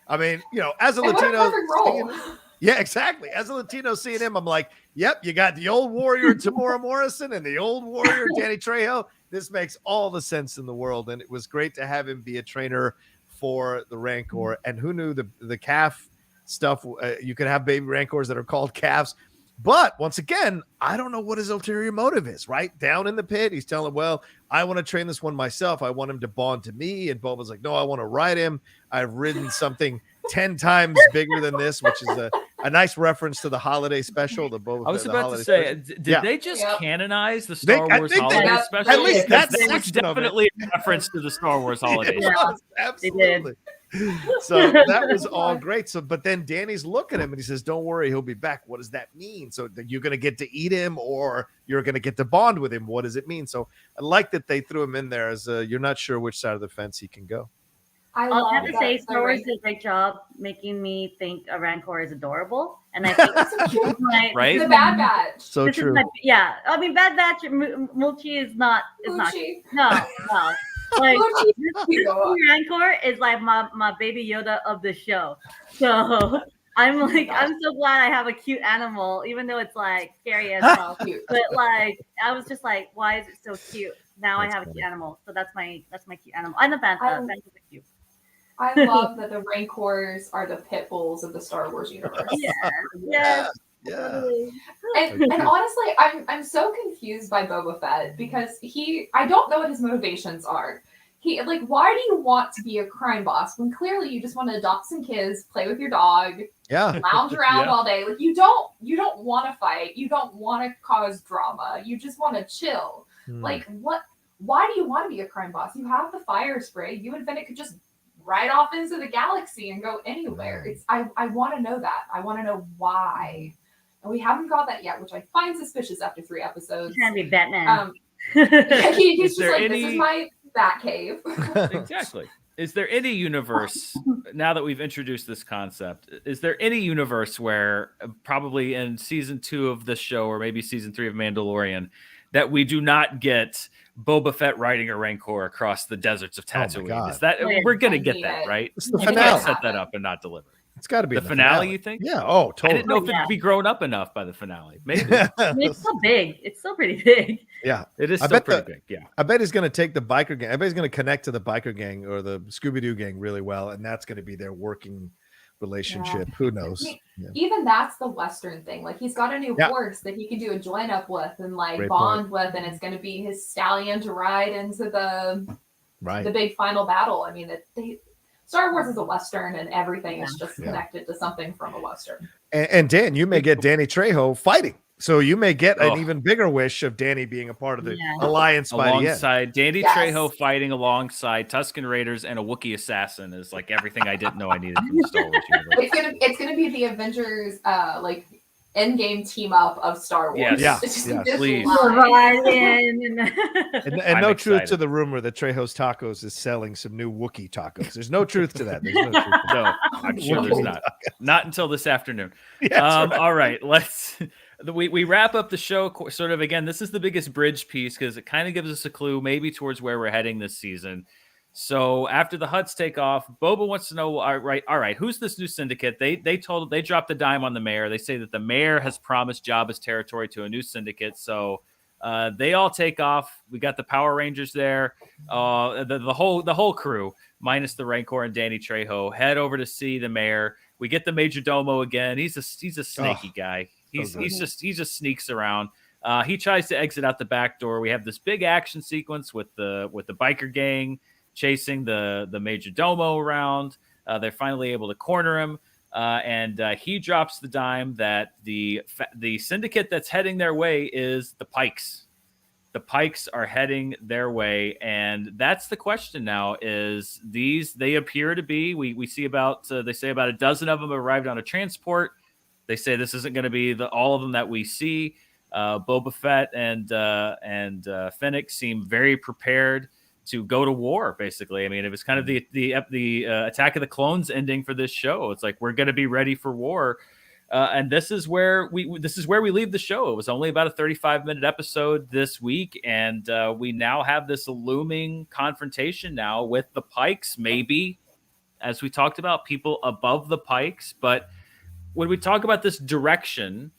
I mean, as a And what a Latino, perfect role. yeah, exactly. As a Latino seeing him, I'm like, yep, you got the old warrior Temuera Morrison and the old warrior Danny Trejo. This makes all the sense in the world, and it was great to have him be a trainer for the Rancor. And who knew the calf stuff? You could have baby Rancors that are called calves. But once again, I don't know what his ulterior motive is, right? Down in the pit, he's telling, well, I want to train this one myself. I want him to bond to me. And Boba's like, no, I want to ride him. I've ridden something 10 times bigger than this, which is a nice reference to the holiday special. The Boba I was Fett, about to say, did they just canonize the Star Wars holiday special? At least that's section definitely a reference to the Star Wars holidays. Yeah, absolutely. So that was all great. So, but then Danny's looking at him and he says, don't worry, he'll be back. What does that mean? So you're going to get to eat him or you're going to get to bond with him. What does it mean? So I like that they threw him in there as you're not sure which side of the fence he can go. I'll have to say, Star Wars did a great job making me think a Rancor is adorable. And I think right? The Bad Batch. So true. Yeah. I mean, Bad Batch, Mulchi is not. Moochie. No. Like, Moochie. this Rancor is like my baby Yoda of the show. So I'm so glad I have a cute animal, even though it's like scary as well. But like, I was just like, why is it so cute? Now I have a cute animal. So that's my cute animal. And the Bantha. Bantha's cute. I love that the Rancors are the pit bulls of the Star Wars universe. Yeah. And honestly, I'm so confused by Boba Fett because I don't know what his motivations are. Why do you want to be a crime boss when clearly you just want to adopt some kids, play with your dog, lounge around all day? Like you don't want to fight, you don't want to cause drama, you just want to chill. Like what? Why do you want to be a crime boss? You have the fire spray. You and Fennec could just ride off into the galaxy and go anywhere. I want to know that. I want to know why. And we haven't got that yet, which I find suspicious after 3 episodes. He's trying to be Batman. He's just like, this is my Bat Cave. Exactly. Is there any universe, now that we've introduced this concept, is there any universe where probably in season 2 of this show or maybe season 3 of Mandalorian that we do not get Boba Fett riding a Rancor across the deserts of Tatooine? Is that we're gonna get that, right? It's the You finale. can't set that up and not deliver. It's got to be the finale. You think? Yeah. Oh, totally. I didn't know if it'd be grown up enough by the finale. Maybe it's so big. It's still pretty big. Yeah, it is still pretty big. Yeah, I bet he's going to take the biker gang. Everybody's going to connect to the biker gang or the Scooby-Doo gang really well, and that's going to be their working relationship. Yeah. Who knows? Even that's the Western thing. Like he's got a new horse that he can do a join up with and bond with, and it's going to be his stallion to ride into the big final battle. I mean, Star Wars is a Western, and everything is just connected to something from a Western. And Dan, you may get Danny Trejo fighting. So you may get an even bigger wish of Danny being a part of the alliance by the end. Alongside Danny Trejo fighting alongside Tusken Raiders and a Wookiee assassin is like everything I didn't know I needed from the Star Wars universe. It's gonna be the Avengers endgame team up of Star Wars. Yes, please. And no truth to the rumor that Trejo's Tacos is selling some new Wookiee tacos. There's no truth to that. There's no truth to that. No, I'm sure there's not. Not until this afternoon. Right. All right, we wrap up the show sort of again. This is the biggest bridge piece because it kind of gives us a clue maybe towards where we're heading this season. So after the Hutts take off, Boba wants to know, all right, who's this new syndicate? They dropped the dime on the mayor. They say that the mayor has promised Jabba's territory to a new syndicate. So they all take off. We got the Power Rangers there. The whole crew, minus the Rancor and Danny Trejo, head over to see the mayor. We get the Major Domo again. He's a snaky guy. He just sneaks around. He tries to exit out the back door. We have this big action sequence with the biker gang chasing the Major Domo around. They're finally able to corner him, and he drops the dime that the syndicate that's heading their way is the Pikes. The Pikes are heading their way, and that's the question now. Is they appear to be? We see they say about a dozen of them arrived on a transport. They say this isn't going to be all of them that we see. Boba Fett and Fennec seem very prepared to go to war. Basically, I mean, it was kind of the Attack of the Clones ending for this show. It's like we're going to be ready for war. And this is where we leave the show. It was only about a 35-minute episode this week, and we now have this looming confrontation now with the Pikes, maybe, as we talked about, people above the Pikes. But when we talk about this direction,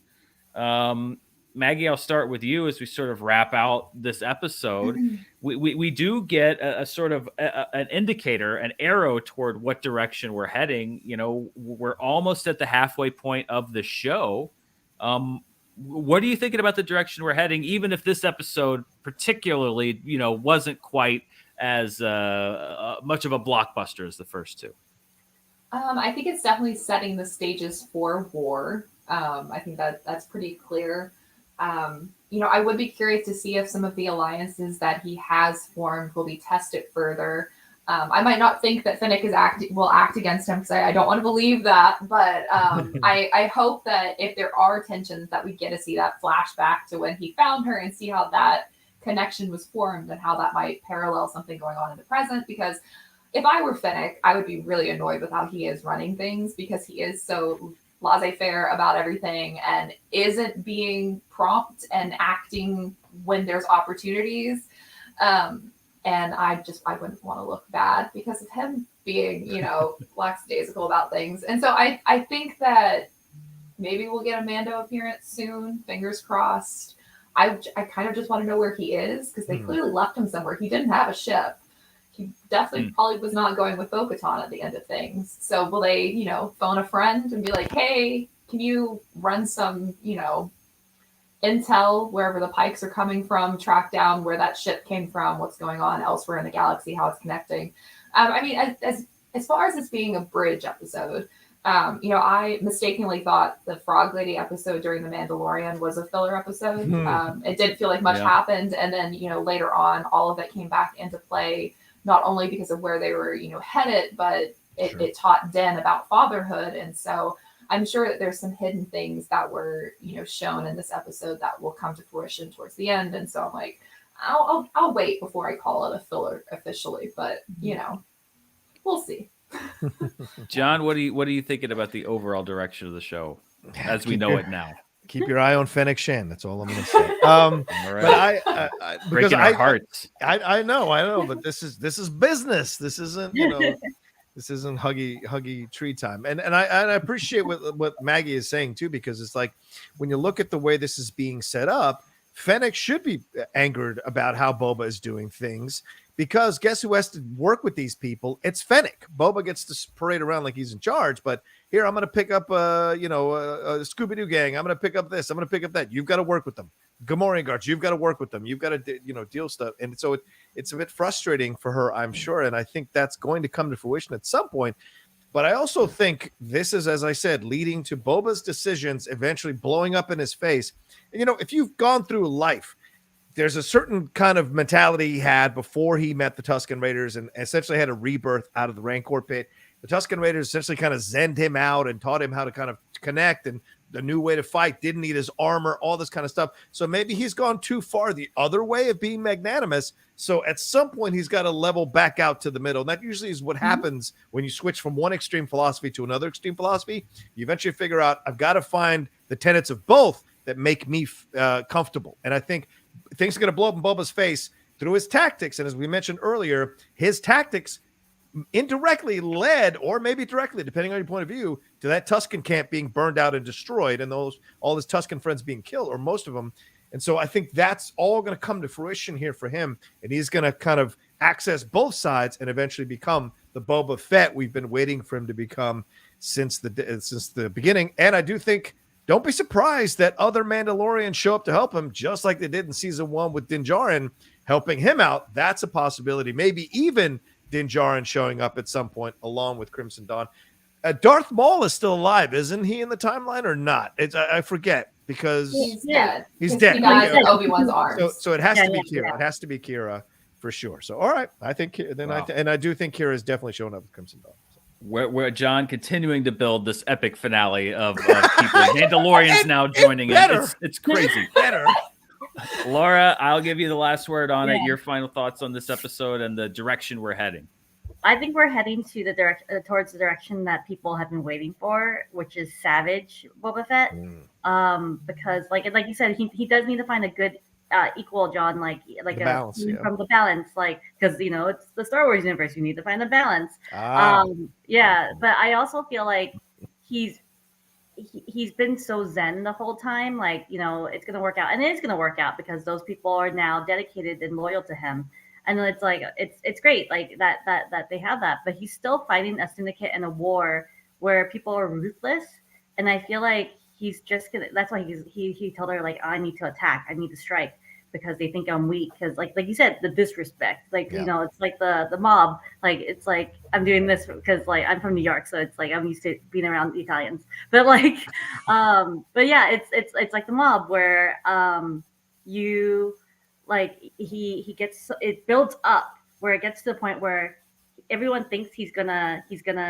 Maggie, I'll start with you as we sort of wrap out this episode. We do get a sort of an indicator, an arrow toward what direction we're heading. You know, we're almost at the halfway point of the show. What are you thinking about the direction we're heading, even if this episode particularly, you know, wasn't quite as much of a blockbuster as the first two? I think it's definitely setting the stages for war. I think that's pretty clear. You know, I would be curious to see if some of the alliances that he has formed will be tested further. I might not think that Fennec will act against him, because I don't want to believe that. But I hope that if there are tensions, that we get to see that flashback to when he found her and see how that connection was formed and how that might parallel something going on in the present. Because if I were Fennec, I would be really annoyed with how he is running things, because he is so laissez-faire about everything and isn't being prompt and acting when there's opportunities. And I wouldn't want to look bad because of him being, you know, lackadaisical about things. And so I think that maybe we'll get a Mando appearance soon, fingers crossed. I kind of just want to know where he is, because they clearly left him somewhere. He didn't have a ship. He definitely probably was not going with Bo-Katan at the end of things. So will they, you know, phone a friend and be like, hey, can you run some, you know, intel wherever the Pikes are coming from, track down where that ship came from, what's going on elsewhere in the galaxy, how it's connecting. I mean, as far as this being a bridge episode, you know, I mistakenly thought the Frog Lady episode during The Mandalorian was a filler episode. It didn't feel like much happened. And then, you know, later on, all of it came back into play, not only because of where they were, you know, headed, but it taught Den about fatherhood. And so I'm sure that there's some hidden things that were, you know, shown in this episode that will come to fruition towards the end. And so I'm like, I'll wait before I call it a filler officially, but you know, we'll see. John, what are you thinking about the overall direction of the show as we know it now? Keep your eye on Fennec Shan. That's all I'm going to say. All right. But breaking our hearts. I know, but this is business. This isn't, you know, this isn't huggy tree time. And I appreciate what Maggie is saying too, because it's like when you look at the way this is being set up, Fennec should be angered about how Boba is doing things, because guess who has to work with these people? It's Fennec. Boba gets to parade around like he's in charge, but here I'm going to pick up a Scooby-Doo gang. I'm going to pick up this. I'm going to pick up that. You've got to work with them. Gamorrean guards. You've got to work with them. You've got to, you know, deal stuff. And so it's a bit frustrating for her, I'm sure. And I think that's going to come to fruition at some point. But I also think this is, as I said, leading to Boba's decisions eventually blowing up in his face. And, you know, if you've gone through life, there's a certain kind of mentality he had before he met the Tusken Raiders and essentially had a rebirth out of the Rancor pit. The Tusken Raiders essentially kind of zenned him out and taught him how to kind of connect and the new way to fight, didn't need his armor, all this kind of stuff. So maybe he's gone too far the other way of being magnanimous. So at some point he's got to level back out to the middle. And that usually is what happens when you switch from one extreme philosophy to another extreme philosophy. You eventually figure out, I've got to find the tenets of both that make me comfortable. And I think things are going to blow up in Boba's face through his tactics. And as we mentioned earlier, his tactics indirectly led, or maybe directly, depending on your point of view, to that Tusken camp being burned out and destroyed, and all his Tusken friends being killed, or most of them. And so I think that's all going to come to fruition here for him, and he's going to kind of access both sides and eventually become the Boba Fett we've been waiting for him to become since the beginning. And I do think, don't be surprised that other Mandalorians show up to help him, just like they did in season 1 with Din Djarin helping him out. That's a possibility. Maybe even Din Djarin showing up at some point along with Crimson Dawn. Darth Maul is still alive, isn't he, in the timeline or not? I forget, because he's dead. He's dead. He dies in Obi-Wan's arms. So it has to be Kira. It has to be Kira for sure. So all right, I think I do think Kira is definitely showing up with Crimson Dawn. Where John continuing to build this epic finale of people. Mandalorians now joining in. It's crazy. Better. Laura, I'll give you the last word on it. Your final thoughts on this episode and the direction we're heading. I think we're heading to the towards the direction that people have been waiting for, which is savage Boba Fett. Because like you said, he does need to find a good equal John, like the a balance, from the balance, like because it's the Star Wars universe, you need to find the balance. But I also feel like he's been so zen the whole time, like it's gonna work out, and it is gonna work out because those people are now dedicated and loyal to him. And then it's like it's great like that they have that, but he's still fighting a syndicate and a war where people are ruthless, and I feel like he's just gonna. That's why he told her like, I need to attack, I need to strike because they think I'm weak, because like you said, the disrespect, like it's like the mob, like it's like I'm doing this because like I'm from New York, so it's like I'm used to being around the Italians, but like but yeah, it's like the mob where you. Like he gets, it builds up where it gets to the point where everyone thinks he's gonna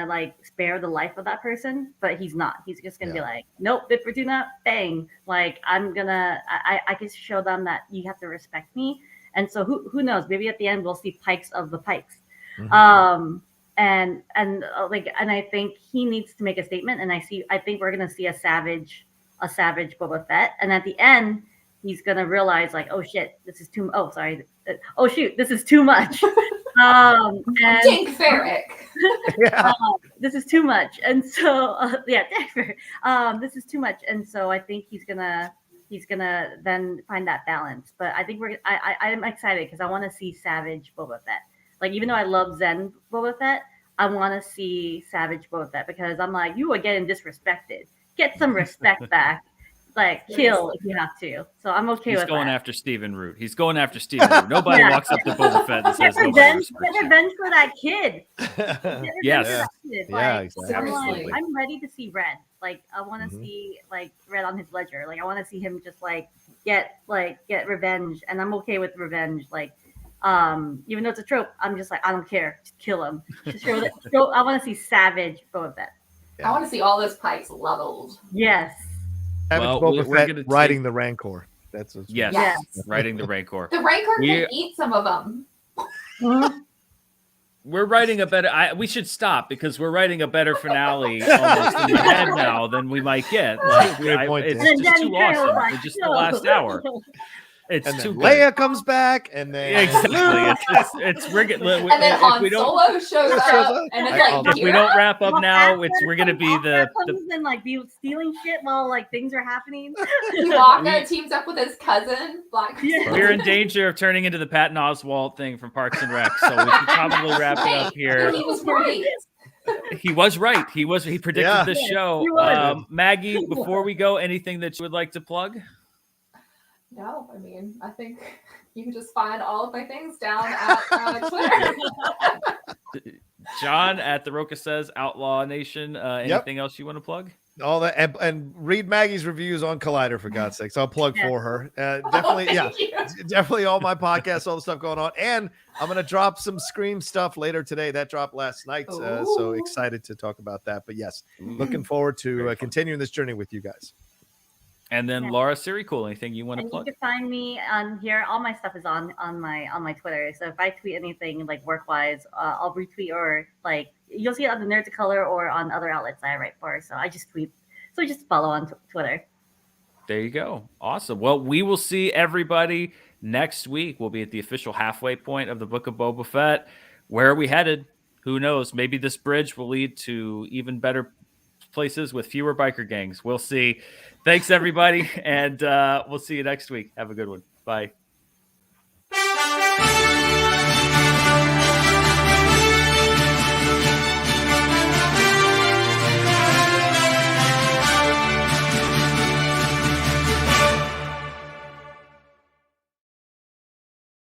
like spare the life of that person, but he's not. He's just gonna be like, nope, if we do not, bang. Like I can show them that you have to respect me. And so who knows? Maybe at the end we'll see Pikes of the Pikes. And I think he needs to make a statement. And I think we're gonna see a savage Boba Fett. And at the end, he's gonna realize like, oh shit, this is too. Oh sorry. Oh shoot, this is too much. And Dink Ferrick. This is too much. And so this is too much. And so I think he's gonna then find that balance. But I think I'm excited because I want to see savage Boba Fett. Like even though I love Zen Boba Fett, I want to see savage Boba Fett because I'm like, you are getting disrespected. Get some respect back. Like kill if you have to. So I'm okay with that. He's going after Stephen Root. He's going after Stephen Root. Nobody walks up to Boba Fett and says get revenge for that kid. Yes. Exactly. I'm ready to see Red. Like I want to see like Red on his ledger. Like I want to see him just get revenge, and I'm okay with revenge. Like even though it's a trope, I'm just like I don't care. Just kill him. Just I want to see savage Boba Fett. I want to see all those pikes leveled. Yes. Boba Fett riding the Rancor. That's riding the Rancor. The Rancor can eat some of them. We're writing a better. We should stop because we're writing a better finale almost in the head now than we might get. Like, it's just too awesome. It's just the last hour. It's and too then Leia comes back, and then exactly. And then Han Solo shows up, and it's like if we don't wrap up now, we're gonna be the and like be stealing shit while like things are happening. Chewbacca teams up with his cousin Black. We're in danger of turning into the Patton Oswalt thing from Parks and Rec, so we should probably wrap it up here. He was right. He was right. He predicted this show. Maggie, before we go, anything that you would like to plug? No, I mean, I think you can just find all of my things down at Twitter. John at the Rocha Says Outlaw Nation. Anything else you want to plug? All that and read Maggie's reviews on Collider for God's sakes. I'll plug for her. Definitely, definitely all my podcasts, all the stuff going on, and I'm gonna drop some Scream stuff later today. That dropped last night, so excited to talk about that. But yes, looking forward to continuing this journey with you guys. And then Laura Sirikul, anything you want to plug? You can find me on here. All my stuff is on my Twitter. So if I tweet anything like work wise, I'll retweet, or like you'll see it on the Nerds of Color or on other outlets I write for. So I just tweet. So just follow on Twitter. There you go. Awesome. Well, we will see everybody next week. We'll be at the official halfway point of the Book of Boba Fett. Where are we headed? Who knows? Maybe this bridge will lead to even better places with fewer biker gangs. We'll see. Thanks, everybody, and we'll see you next week. Have a good one. Bye.